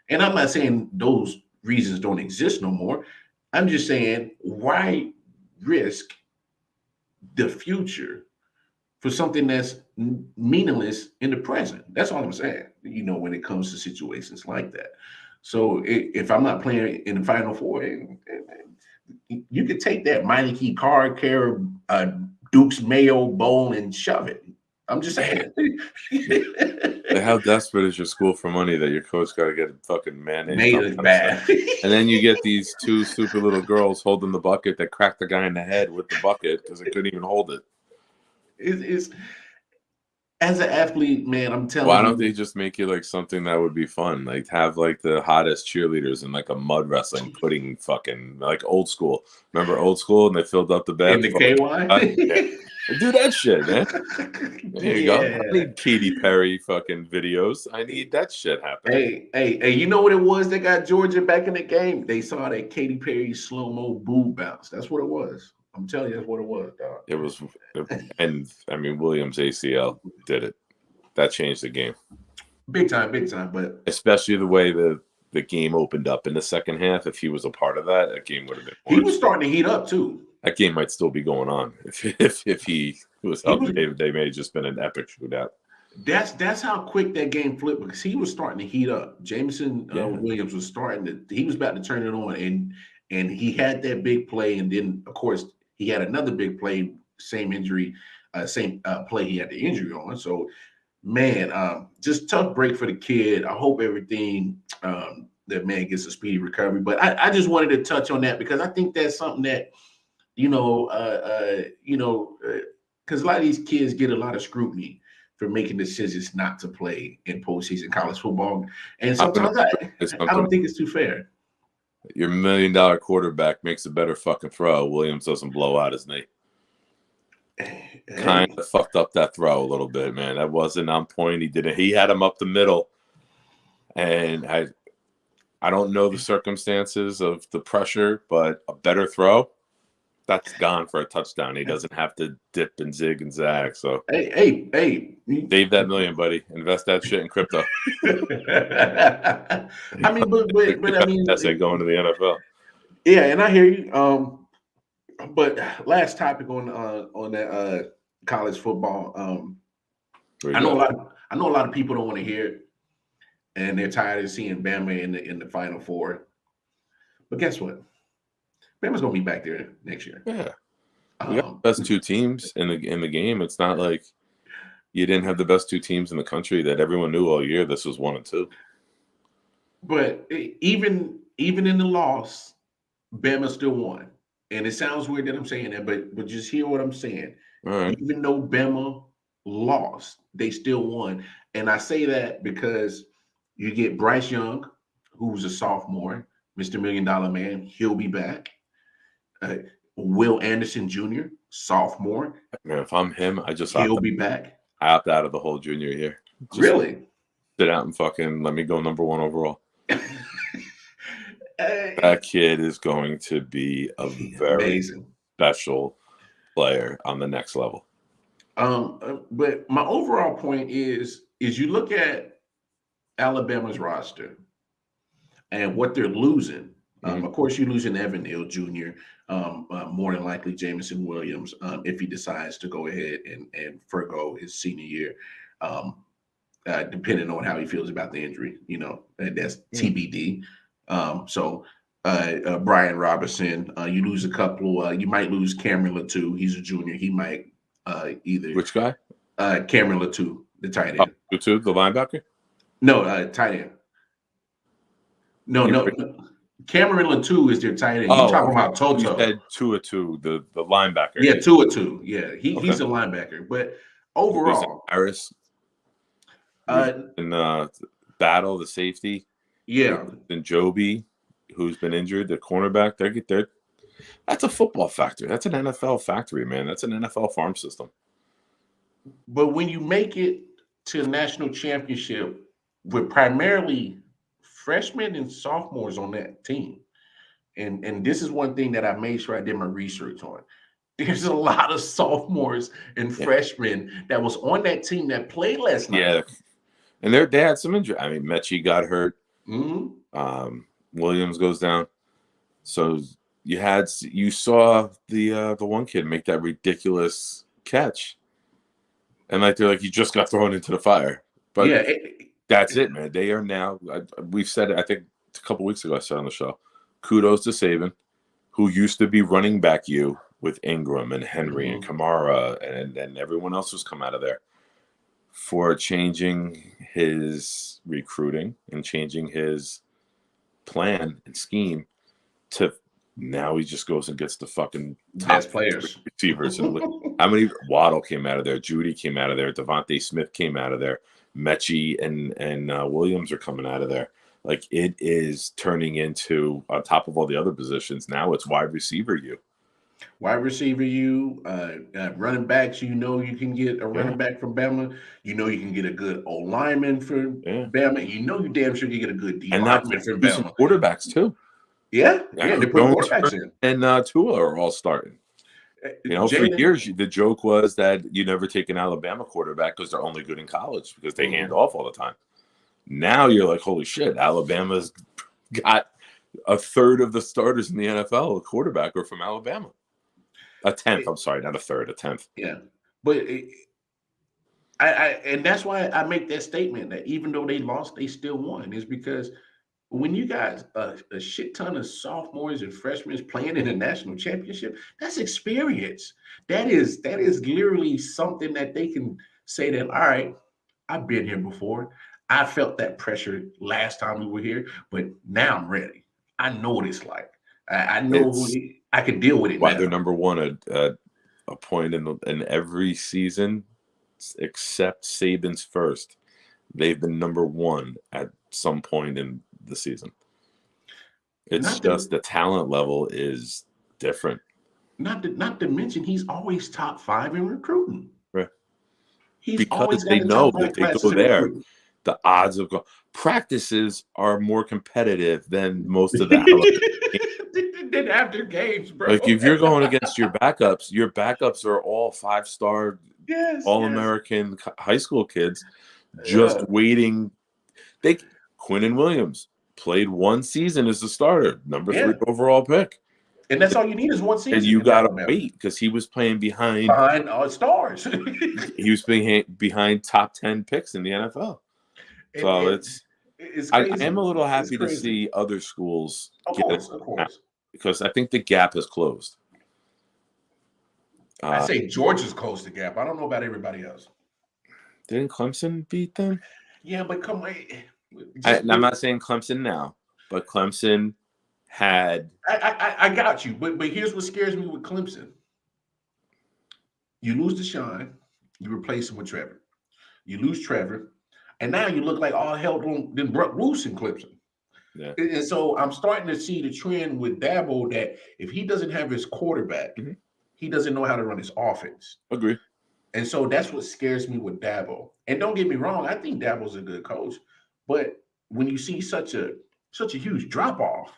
Speaker 1: and I'm not saying those reasons don't exist no more. I'm just saying, why risk the future for something that's meaningless in the present? That's all I'm saying. When it comes to situations like that. So if I'm not playing in the Final Four, you could take that Meineke car care Duke's Mayo bowl and shove it. I'm just saying.
Speaker 4: How desperate is your school for money that your coach got to get fucking
Speaker 1: mayonnaise bad?
Speaker 4: And then you get these two stupid little girls holding the bucket that cracked the guy in the head with the bucket because they couldn't even hold it.
Speaker 1: It's as an athlete, man, I'm telling you.
Speaker 4: Why don't they just make it like something that would be fun? Like have like the hottest cheerleaders in like a mud wrestling pudding fucking like old school. Remember old school? And they filled up the bed.
Speaker 1: In the KY?
Speaker 4: Do that shit, man. There you go. I need Katy Perry fucking videos. I need that shit happening.
Speaker 1: Hey, you know what it was that got Georgia back in the game? They saw that Katy Perry slow-mo boob bounce. That's what it was. I'm telling you, that's what it was, dog.
Speaker 4: It was, and I mean, Williams ACL did it. That changed the game.
Speaker 1: Big time. But
Speaker 4: especially the way the game opened up in the second half. If he was a part of that game would have been.
Speaker 1: He was starting to heat up too.
Speaker 4: That game might still be going on if he was healthy. They may have just been an epic shootout.
Speaker 1: That's how quick that game flipped because he was starting to heat up. Jameson Williams was he was about to turn it on, and he had that big play, and then of course he had another big play, same injury, same play he had the injury on. So, man, just tough break for the kid. I hope everything that man gets a speedy recovery. But I just wanted to touch on that because I think that's something that because a lot of these kids get a lot of scrutiny for making decisions not to play in postseason college football, and sometimes I don't think it's too fair.
Speaker 4: Your $1 million quarterback makes a better fucking throw. Williams doesn't blow out his knee. Kind of fucked up that throw a little bit, man. That wasn't on point. He had him up the middle, and I don't know the circumstances of the pressure, but a better throw, that's gone for a touchdown. He doesn't have to dip and zig and zag. So
Speaker 1: hey,
Speaker 4: save that $1 million, buddy. Invest that shit in crypto.
Speaker 1: I mean, but I mean,
Speaker 4: that's like going to the NFL.
Speaker 1: Yeah, and I hear you. But last topic on that college football. I know a lot of people don't want to hear it, and they're tired of seeing Bama in the Final Four. But guess what? Bama's gonna be back there next year.
Speaker 4: Yeah, you got the best two teams in the game. It's not like you didn't have the best two teams in the country that everyone knew all year. This was 1 and 2.
Speaker 1: But even in the loss, Bama still won. And it sounds weird that I'm saying that, but just hear what I'm saying.
Speaker 4: All right.
Speaker 1: Even though Bama lost, they still won. And I say that because you get Bryce Young, who's a sophomore, Mr. $1 Million Man. He'll be back. Will Anderson Jr., sophomore.
Speaker 4: Man, if I'm him,
Speaker 1: he'll be back.
Speaker 4: I opt out of the whole junior year.
Speaker 1: Really?
Speaker 4: Sit out and fucking let me go number 1 overall. That kid is going to be a very special player on the next level.
Speaker 1: But my overall point is you look at Alabama's roster and what they're losing. Of course, you're losing Evan Neal Jr. More than likely Jameson Williams if he decides to go ahead and forego his senior year, depending on how he feels about the injury. That's TBD. Brian Robinson, you lose a couple. You might lose Cameron Latou. He's a junior. He might either.
Speaker 4: Which guy?
Speaker 1: Cameron Latou, the tight end.
Speaker 4: Latou, the linebacker?
Speaker 1: No, tight end. No. Cameron Latou is their tight end. You're talking about Toto.
Speaker 4: You said Tuatu, the linebacker.
Speaker 1: Yeah, Tuatu. Yeah, he's a linebacker. But overall,
Speaker 4: Harris in battle, the safety.
Speaker 1: Yeah.
Speaker 4: And Joby, who's been injured, the cornerback. They're that's a football factory. That's an NFL factory, man. That's an NFL farm system.
Speaker 1: But when you make it to a national championship with primarily freshmen and sophomores on that team, and this is one thing that I made sure I did my research on. There's a lot of sophomores and freshmen that was on that team that played last night.
Speaker 4: Yeah, and they had some injury. I mean, Mechie got hurt. Williams goes down. So you saw the one kid make that ridiculous catch, and they're like, you just got thrown into the fire. But that's it, man. They are now. We've said it. I think a couple weeks ago I said on the show. Kudos to Saban, who used to be running back with Ingram and Henry and Kamara and everyone else who's come out of there, for changing his recruiting and changing his plan and scheme to now he just goes and gets the fucking
Speaker 1: best players,
Speaker 4: receivers. And how many? Waddle came out of there, Judy came out of there, Devontae Smith came out of there, Mechie and Williams are coming out of there. Like, it is turning into, on top of all the other positions, now it's wide receiver you.
Speaker 1: Wide receiver running backs, you can get a running back from Bama. You can get a good O lineman for Bama. You damn sure you get a good D lineman from Bama.
Speaker 4: Quarterbacks too.
Speaker 1: Yeah, they're putting quarterbacks in.
Speaker 4: And Tua are all starting. For years, the joke was that you never take an Alabama quarterback because they're only good in college because they hand off all the time. Now you're like, holy shit, Alabama's got a third of the starters in the NFL, a quarterback, are from Alabama. A tenth, I'm sorry, not a third, a tenth.
Speaker 1: Yeah. But and that's why I make that statement that even though they lost, they still won, is because when you got a shit ton of sophomores and freshmen playing in a national championship, that's experience. That is literally something that they can say that, all right, I've been here before. I felt that pressure last time we were here, but now I'm ready. I know what it's like. I know I can deal with it.
Speaker 4: Why they're number one at a point in every season, except Saban's first. They've been number one at some point in the season. It's the talent level is different.
Speaker 1: Not to mention he's always top 5 in recruiting.
Speaker 4: Right.
Speaker 1: Because
Speaker 4: they know that they go there. The odds of practices are more competitive than most of the
Speaker 1: than after games, bro.
Speaker 4: Like, if you're going against your backups are all 5-star, All-American high school kids, just waiting. Quinnen Williams played one season as a starter, number 3 overall pick.
Speaker 1: And that's all you need is one season.
Speaker 4: And you got to wait because he was playing behind
Speaker 1: stars.
Speaker 4: He was playing behind top 10 picks in the NFL. So it's I am a little happy to see other schools get it, of course, because I think the gap has closed.
Speaker 1: I say Georgia's closed the gap. I don't know about everybody else.
Speaker 4: Didn't Clemson beat them?
Speaker 1: Yeah, but come on.
Speaker 4: I'm not saying Clemson now, but Clemson had.
Speaker 1: I got you, but here's what scares me with Clemson. You lose Deshaun, you replace him with Trevor. You lose Trevor, and now you look like all hell done broke loose in Clemson. Yeah. And so I'm starting to see the trend with Dabo that if he doesn't have his quarterback, he doesn't know how to run his offense.
Speaker 4: Agree.
Speaker 1: And so that's what scares me with Dabo. And don't get me wrong, I think Dabo's a good coach, but when you see such a huge drop off,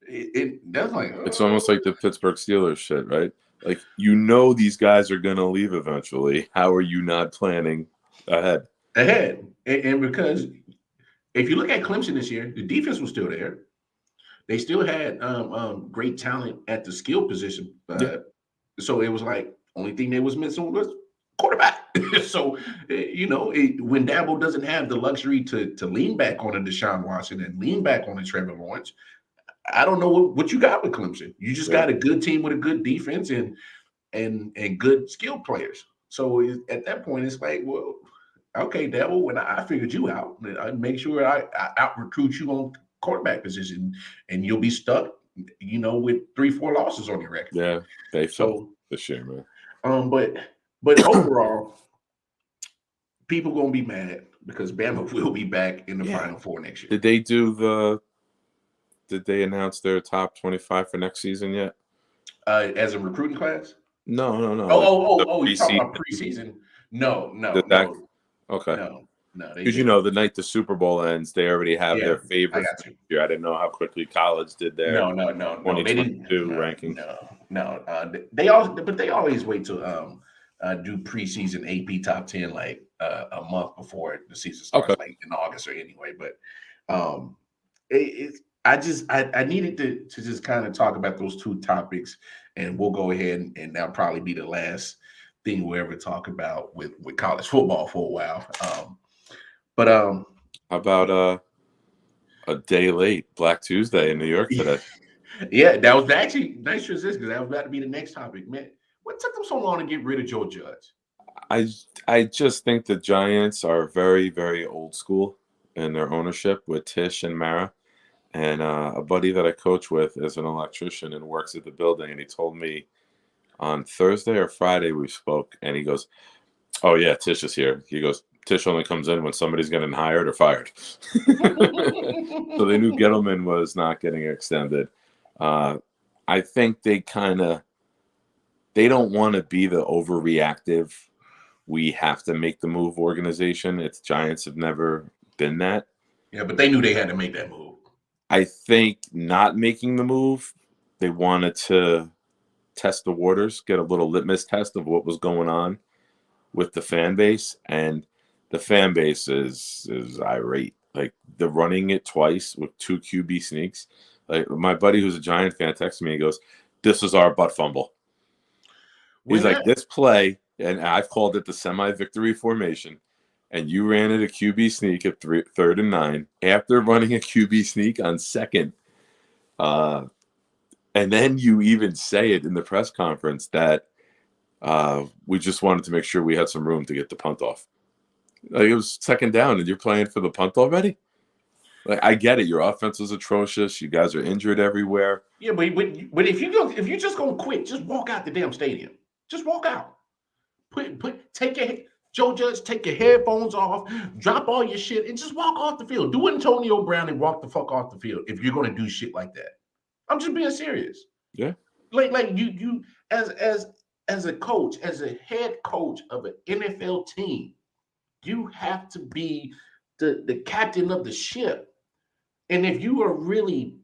Speaker 1: that's like
Speaker 4: it's almost like the Pittsburgh Steelers shit, right? Like, these guys are gonna leave eventually. How are you not planning ahead?
Speaker 1: And because if you look at Clemson this year, the defense was still there. They still had great talent at the skill position. So it was like only thing they was missing was quarterback. So when Dabo doesn't have the luxury to lean back on a Deshaun Watson and lean back on a Trevor Lawrence, I don't know what you got with Clemson. You just got a good team with a good defense and good skilled players. So at that point, it's like, well, okay, Dabo, when I figured you out, I make sure I out recruit you on quarterback position, and you'll be stuck, with 3-4 losses on your record.
Speaker 4: Yeah, they felt
Speaker 1: So
Speaker 4: this year, man.
Speaker 1: But overall, people gonna be mad because Bama will be back in the Final Four next year.
Speaker 4: Did they announce their top 25 for next season yet?
Speaker 1: As a recruiting class?
Speaker 4: No.
Speaker 1: Oh, you talking about preseason? No.
Speaker 4: Okay.
Speaker 1: No.
Speaker 4: Because the night the Super Bowl ends, they already have their favorites.
Speaker 1: I got you.
Speaker 4: I didn't know how quickly college did their
Speaker 1: No.
Speaker 4: 2022 ranking.
Speaker 1: No. They always wait to do preseason AP top 10 like a month before the season starts, like in August or anyway. But I needed to just kind of talk about those two topics, and we'll go ahead and that'll probably be the last thing we'll ever talk about with college football for a while. How
Speaker 4: about a day late, Black Tuesday in New York today?
Speaker 1: Yeah, that was actually nice transition because that was about to be the next topic, man. What took them so long to get rid of Joe Judge?
Speaker 4: I just think the Giants are very, very old school in their ownership with Tisch and Mara. And a buddy that I coach with is an electrician and works at the building. And he told me on Thursday or Friday we spoke, and he goes, "Oh yeah, Tisch is here." He goes, "Tisch only comes in when somebody's getting hired or fired." So they knew Gettleman was not getting extended. I think they don't want to be the overreactive, we have to make the move organization. Giants have never been that.
Speaker 1: Yeah, but they knew they had to make that move.
Speaker 4: I think not making the move, they wanted to test the waters, get a little litmus test of what was going on with the fan base, and the fan base is irate. Like, they're running it twice with 2 QB sneaks. Like, my buddy who's a Giant fan texted me, he goes, "This is our butt fumble." He's like, "This play," and I've called it the semi-victory formation, and you ran it a QB sneak at 3rd and 9 after running a QB sneak on 2nd. And then you even say it in the press conference that we just wanted to make sure we had some room to get the punt off. Like, it was 2nd down and you're playing for the punt already? Like, I get it. Your offense is atrocious. You guys are injured everywhere.
Speaker 1: Yeah, but if you're just gonna quit, just walk out the damn stadium. Just walk out. Joe Judge, take your headphones off, drop all your shit, and just walk off the field. Do Antonio Brown and walk the fuck off the field if you're gonna do shit like that. I'm just being serious.
Speaker 4: Yeah.
Speaker 1: Like you as a coach, as a head coach of an NFL team, you have to be the captain of the ship. And if you are really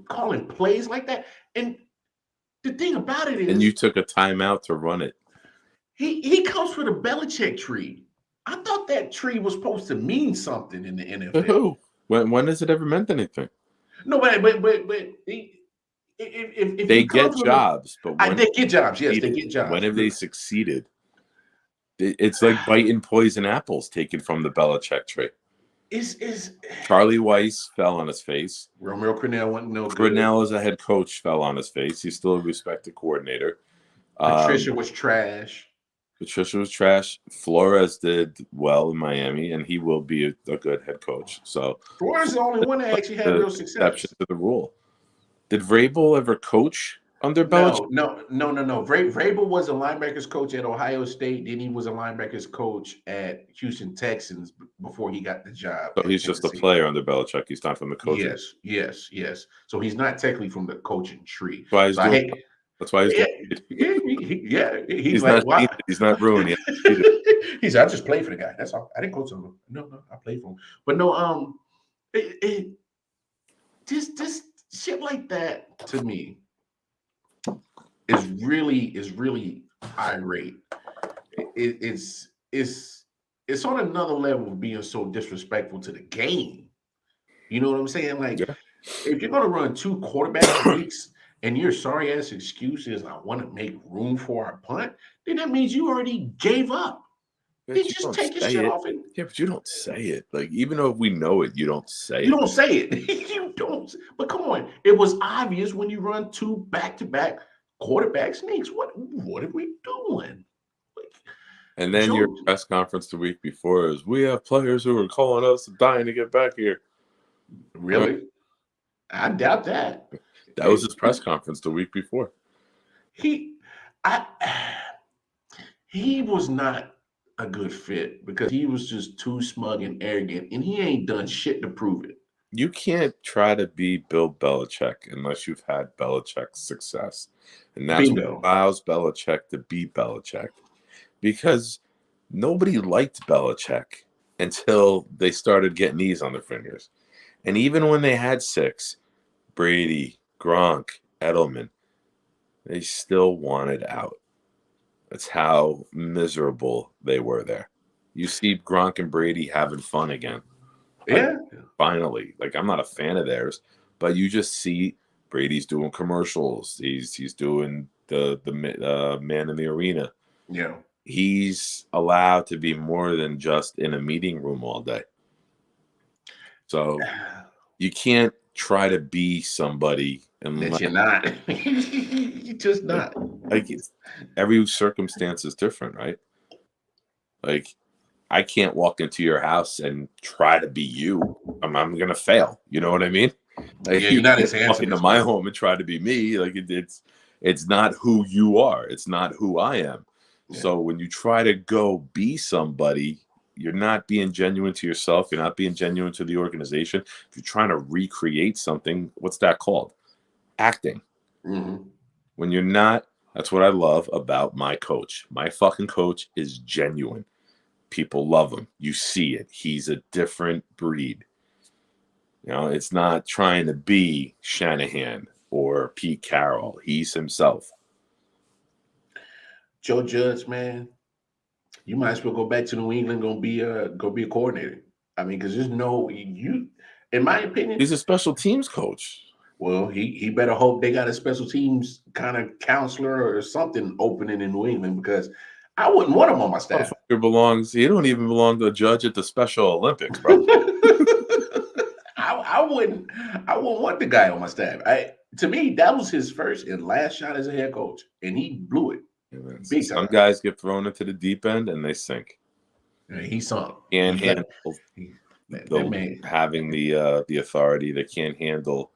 Speaker 1: calling plays like that, and the thing about it is,
Speaker 4: and you took a timeout to run it.
Speaker 1: He comes for the Belichick tree. I thought that tree was supposed to mean something in the NFL.
Speaker 4: But who? When has it ever meant anything?
Speaker 1: No, but if
Speaker 4: they get jobs, but
Speaker 1: they get jobs. Yes, they get jobs.
Speaker 4: When have they succeeded? It's like biting poison apples taken from the Belichick tree. Charlie Weiss fell on his face.
Speaker 1: Romeo Crennel wasn't no good.
Speaker 4: Crennel as a head coach fell on his face. He's still a respected coordinator.
Speaker 1: Patricia was trash.
Speaker 4: Flores did well in Miami, and he will be a good head coach. So
Speaker 1: Flores is the only one that actually had real success.
Speaker 4: Exception to the rule. Did Vrabel ever coach under Belichick?
Speaker 1: No. Vrabel was a linebackers coach at Ohio State. Then he was a linebackers coach at Houston Texans before he got the job.
Speaker 4: So he's just a player under Belichick. He's not from the coaching.
Speaker 1: Yes. So he's not technically from the coaching tree.
Speaker 4: That's why he's he's not ruining it.
Speaker 1: He's I just played for the guy. That's all. I didn't coach him. No, I played for him. But no, this shit like that to me is really irate. It's on another level of being so disrespectful to the game. You know what I'm saying? Like, If you're going to run 2 quarterback sneaks and your sorry ass excuse is I want to make room for our punt, then that means you already gave up.
Speaker 4: But
Speaker 1: Then
Speaker 4: you
Speaker 1: just
Speaker 4: don't
Speaker 1: take your
Speaker 4: say
Speaker 1: shit
Speaker 4: it.
Speaker 1: off and
Speaker 4: Yeah, but you don't say it. Like, even though we know it, you don't say
Speaker 1: you
Speaker 4: it.
Speaker 1: don't say it. You don't. But come on, it was obvious when you run 2 back-to-back quarterback sneaks. What are we doing?
Speaker 4: And then your
Speaker 1: Joe,
Speaker 4: press conference the week before is, we have players who are calling us dying to get back here.
Speaker 1: really? I doubt that.
Speaker 4: That was his press conference the week before.
Speaker 1: He, I, he was not a good fit because he was just too smug and arrogant, and he ain't done shit to prove it.
Speaker 4: You can't try to be Bill Belichick unless you've had Belichick's success. And that's
Speaker 1: Bingo.
Speaker 4: what allows Belichick to be Belichick. Because nobody liked Belichick until they started getting knees on their fingers. And even when they had 6, Brady, Gronk, Edelman, they still wanted out. That's how miserable they were there. You see Gronk and Brady having fun again.
Speaker 1: Yeah.
Speaker 4: Finally. Like, I'm not a fan of theirs, but you just see Brady's doing commercials. He's doing the man in the arena.
Speaker 1: Yeah.
Speaker 4: He's allowed to be more than just in a meeting room all day. So you can't try to be somebody
Speaker 1: That you're not. You're just not.
Speaker 4: Like every circumstance is different, right? Like, I can't walk into your house and try to be you. I'm gonna fail. You know what I mean? Like,
Speaker 1: Yeah, you're not as
Speaker 4: walk
Speaker 1: handsome
Speaker 4: into
Speaker 1: as
Speaker 4: my
Speaker 1: me.
Speaker 4: home and try to be me. Like, it's not who you are. It's not who I am.
Speaker 1: Yeah.
Speaker 4: So when you try to go be somebody, you're not being genuine to yourself. You're not being genuine to the organization. If you're trying to recreate something, what's that called? Acting.
Speaker 1: Mm-hmm.
Speaker 4: When you're not, that's what I love about my coach. My fucking coach is genuine. People love him. You see it. He's a different breed. You know, it's not trying to be Shanahan or Pete Carroll. He's himself.
Speaker 1: Joe Judge, man, you might as well go back to New England. Go be a coordinator. I mean, because there's no you. In my opinion,
Speaker 4: He's a special teams coach.
Speaker 1: well, he better hope they got a special teams kind of counselor or something opening in New England because I wouldn't want him on my staff.
Speaker 4: He don't even belong to a judge at the Special Olympics, bro.
Speaker 1: I wouldn't want the guy on my staff. To me, that was his first and last shot as a head coach, and he blew it. Big
Speaker 4: Some
Speaker 1: time.
Speaker 4: guys get thrown into the deep end and they sink.
Speaker 1: He sunk.
Speaker 4: Can't
Speaker 1: He
Speaker 4: handle
Speaker 1: that man.
Speaker 4: having the authority. They can't handle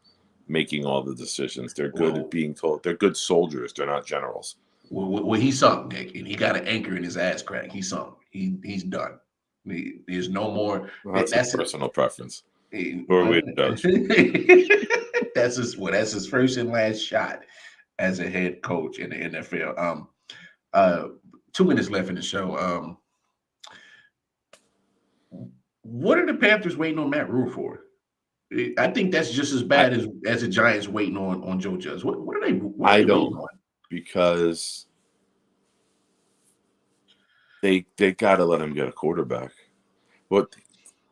Speaker 4: making all the decisions. They're good at being told. They're good soldiers. They're not generals.
Speaker 1: Well, he sunk, Nick, and he got an anchor in his ass crack. He sunk. He's done. There's no more.
Speaker 4: Well, that's a personal preference.
Speaker 1: Who
Speaker 4: are we to judge?
Speaker 1: That's his first and last shot as a head coach in the NFL. 2 minutes left in the show. What are the Panthers waiting on Matt Rule for? I think that's just as bad as the Giants waiting on Joe Judge. What are they?
Speaker 4: I don't, because they got to let him get a quarterback. What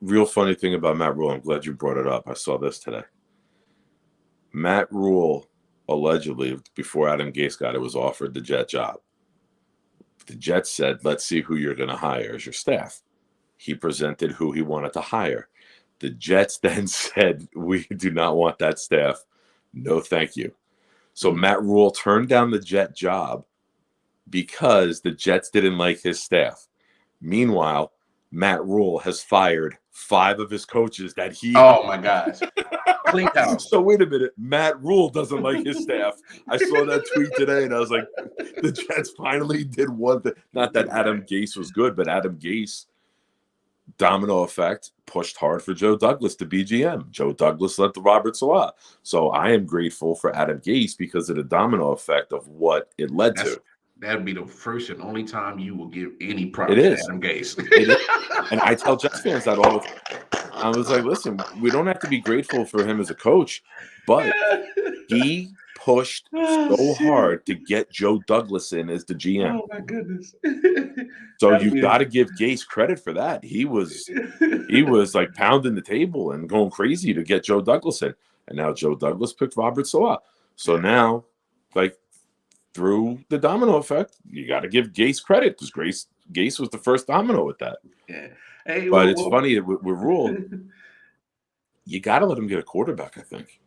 Speaker 4: real funny thing about Matt Rule? I'm glad you brought it up. I saw this today. Matt Rule allegedly, before Adam Gase got it, was offered the Jet job. The Jets said, "Let's see who you're going to hire as your staff." He presented who he wanted to hire. The Jets then said, "We do not want that staff. No, thank you." So Matt Rule turned down the Jet job because the Jets didn't like his staff. Meanwhile, Matt Rule has fired 5 of his coaches that he...
Speaker 1: Oh, my gosh. Clean house.
Speaker 4: So wait a minute. Matt Rule doesn't like his staff. I saw that tweet today, and I was like, the Jets finally did one thing. Not that Adam Gase was good, but Adam Gase, domino effect, pushed hard for Joe Douglas to be GM. Joe Douglas led the Robert Salah. So I am grateful for Adam Gase because of the domino effect of what it led to.
Speaker 1: That'd be the first and only time you will give any props
Speaker 4: to
Speaker 1: Adam Gase.
Speaker 4: It is. And I tell Jets fans that all the time. I was like, listen, we don't have to be grateful for him as a coach, but he pushed so hard to get Joe Douglas in as the GM.
Speaker 1: Oh, my goodness.
Speaker 4: So you've got to give Gase credit for that. He was like pounding the table and going crazy to get Joe Douglas in. And now Joe Douglas picked Robert Salah. So now, like, through the domino effect, you got to give Gase credit because Gase was the first domino with that.
Speaker 1: Yeah. Hey,
Speaker 4: but it's funny with Rule, you got to let him get a quarterback, I think.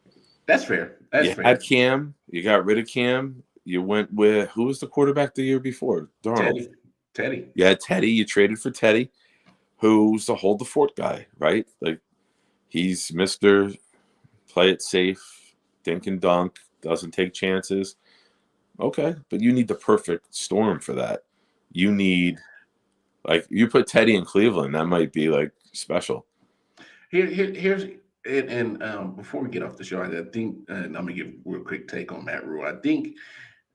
Speaker 1: That's fair. That's fair.
Speaker 4: You had Cam. You got rid of Cam. You went with, who was the quarterback the year before? Darnold.
Speaker 1: Teddy.
Speaker 4: You had Teddy. You traded for Teddy, who's the hold the fort guy, right? Like, he's Mr. Play it safe, dink and dunk, doesn't take chances. Okay, but you need the perfect storm for that. You need, like, you put Teddy in Cleveland, that might be, like, special.
Speaker 1: Here's before we get off the show, I think, and I'm gonna give a real quick take on Matt Rule. I think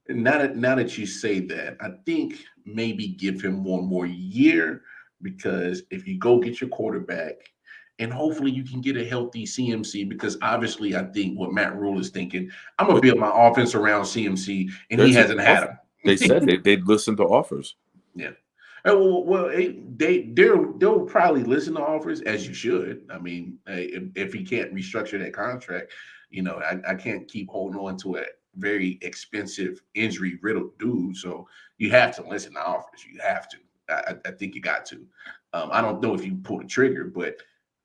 Speaker 1: now that you say that, I think maybe give him one more year, because if you go get your quarterback, and hopefully you can get a healthy CMC, because obviously I think what Matt Rule is thinking, I'm gonna build my offense around CMC, and he hasn't had him.
Speaker 4: They said they'd listen to offers.
Speaker 1: Yeah. Well, they'll probably listen to offers, as you should. I mean, if he can't restructure that contract, I can't keep holding on to a very expensive, injury-riddled dude. So you have to listen to offers. You have to. I think you got to. I don't know if you pull the trigger, but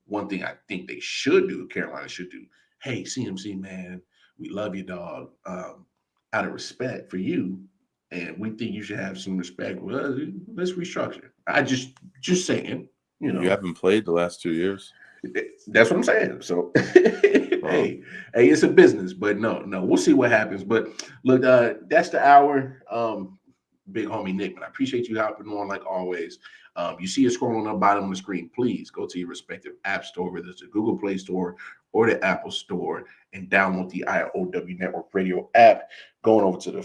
Speaker 1: one thing I think they should do, Carolina should do, hey, CMC, man, we love you, dog. Out of respect for you, and we think you should have some respect with us, let's restructure. I just saying,
Speaker 4: You haven't played the last 2 years.
Speaker 1: That's what I'm saying. So, hey, it's a business, but no, we'll see what happens. But look, that's the hour. Big homie Nick, but I appreciate you hopping on like always. You see it scrolling on the bottom of the screen. Please go to your respective app store, whether it's the Google Play Store or the Apple Store, and download the I.O.W Network Radio app. Going over to the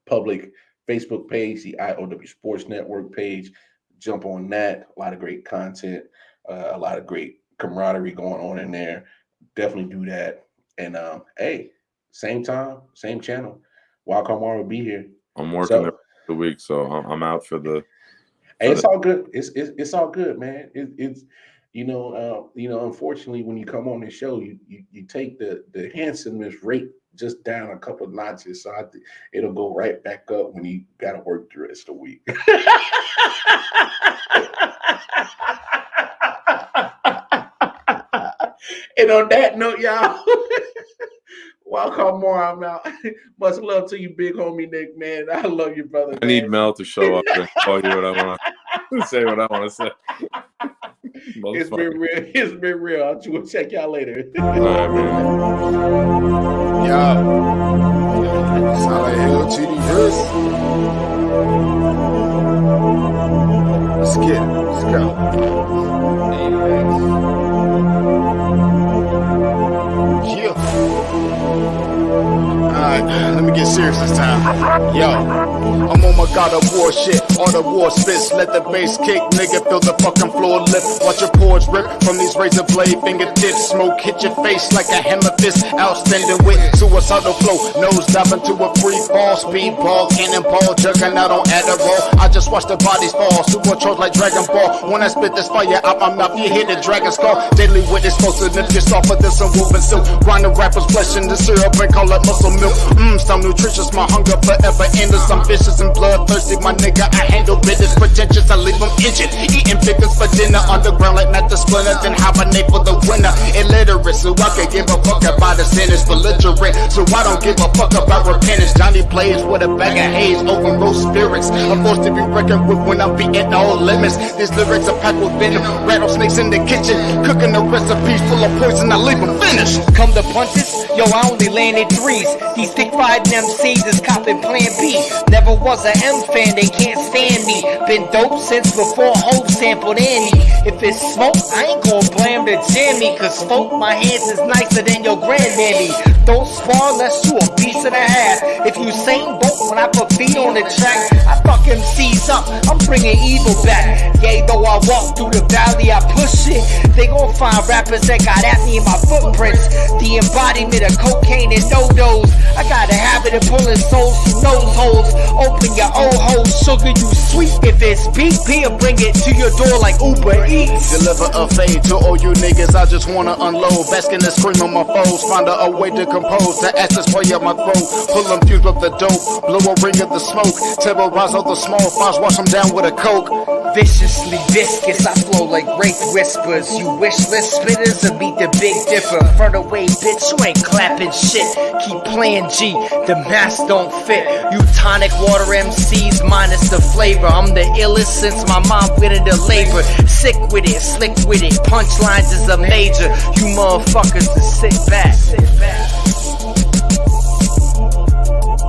Speaker 1: public Facebook page, the I.O.W Sports Network page. Jump on that. A lot of great content, a lot of great camaraderie going on in there. Definitely do that. And hey, same time, same channel. Wildcard Mar will be here.
Speaker 4: I'm working the week, so I'm out for the.
Speaker 1: Hey, it's all good. It's all good, man. It's unfortunately, when you come on the show, you take the handsomeness rate just down a couple of notches. So it'll go right back up when you got to work the rest of the week. And on that note, y'all, welcome more. I'm out. Much love to you, big homie Nick, man. I love you, brother.
Speaker 4: I need Mel to show up and call you what I want to say. What I want to say.
Speaker 1: It's been real. It's been real. I'll check y'all later.
Speaker 4: All right, man.
Speaker 2: Yeah. Sound like hell, TD Hurst. Let's get it. Let's go. Alright, let me get serious this time. Yo, I'm on my God of War shit. All the war spits, let the bass kick, nigga, feel the fucking floor lift. Watch your pores rip from these razor blade fingertips. Smoke hit your face like a hammer fist. Outstanding with suicidal flow. Nose diving to a free fall. Speedball, cannonball, jerking out on Adderall. I just watch the bodies fall. Supercharged like Dragon Ball. When I spit this fire out my mouth, you hear the dragon skull. Deadly with explosive, if you're softer than some woven silk. Grind the rappers flesh in the syrup and call it muscle milk. Some nutritious, my hunger forever endless. I'm vicious and bloodthirsty, my nigga. I handle business pretentious, I leave them injured. Eating pickles for dinner, underground like not the splinter. Then hibernate for the winter. Illiterate, so I can give a fuck about the sinners. Belligerent, so I don't give a fuck about repentance. Johnny plays with a bag of haze over roast spirits. I'm forced to be reckoned with when I'm beating all limits. These lyrics are packed with venom. Rattlesnakes in the kitchen, cooking the recipes full of poison. I leave them finished.
Speaker 3: Come to punches, yo, I only landed threes. These thick-fied MCs is copping Plan B. Never was a M fan, they can't stand me. Been dope since before Hope sampled Annie. If it's smoke, I ain't gon' blame the jammy. Cause folk, my hands is nicer than your granddaddy. Don't spar unless you a piece and a half. If you same boat when I put feet on the track, I fuck MCs up, I'm bringing evil back. Yea, though I walk through the valley, I push it. They gon' find rappers that got at me in my footprints. The embodiment of cocaine and no-dos. I I got a habit of pulling souls through nose holes. Open your old hoes, sugar, you sweet. If it's beef, I'll bring it to your door like Uber Eats.
Speaker 2: Deliver a fade to all you niggas, I just wanna unload. Basking and scream on my foes, find a way to compose. The ashes spray up my throat, pull them fuse up the dope. Blow a ring of the smoke, terrorize all the small fires, wash them down with a coke.
Speaker 3: Viciously viscous, I flow like rape whispers. You wishless spitters or beat the Big Dipper. Front away, bitch, you ain't clapping shit. Keep playing G, the mask don't fit. You tonic water MCs minus the flavor. I'm the illest since my mom went into labor. Sick with it, slick with it, punchlines is a major. You motherfuckers to sit back.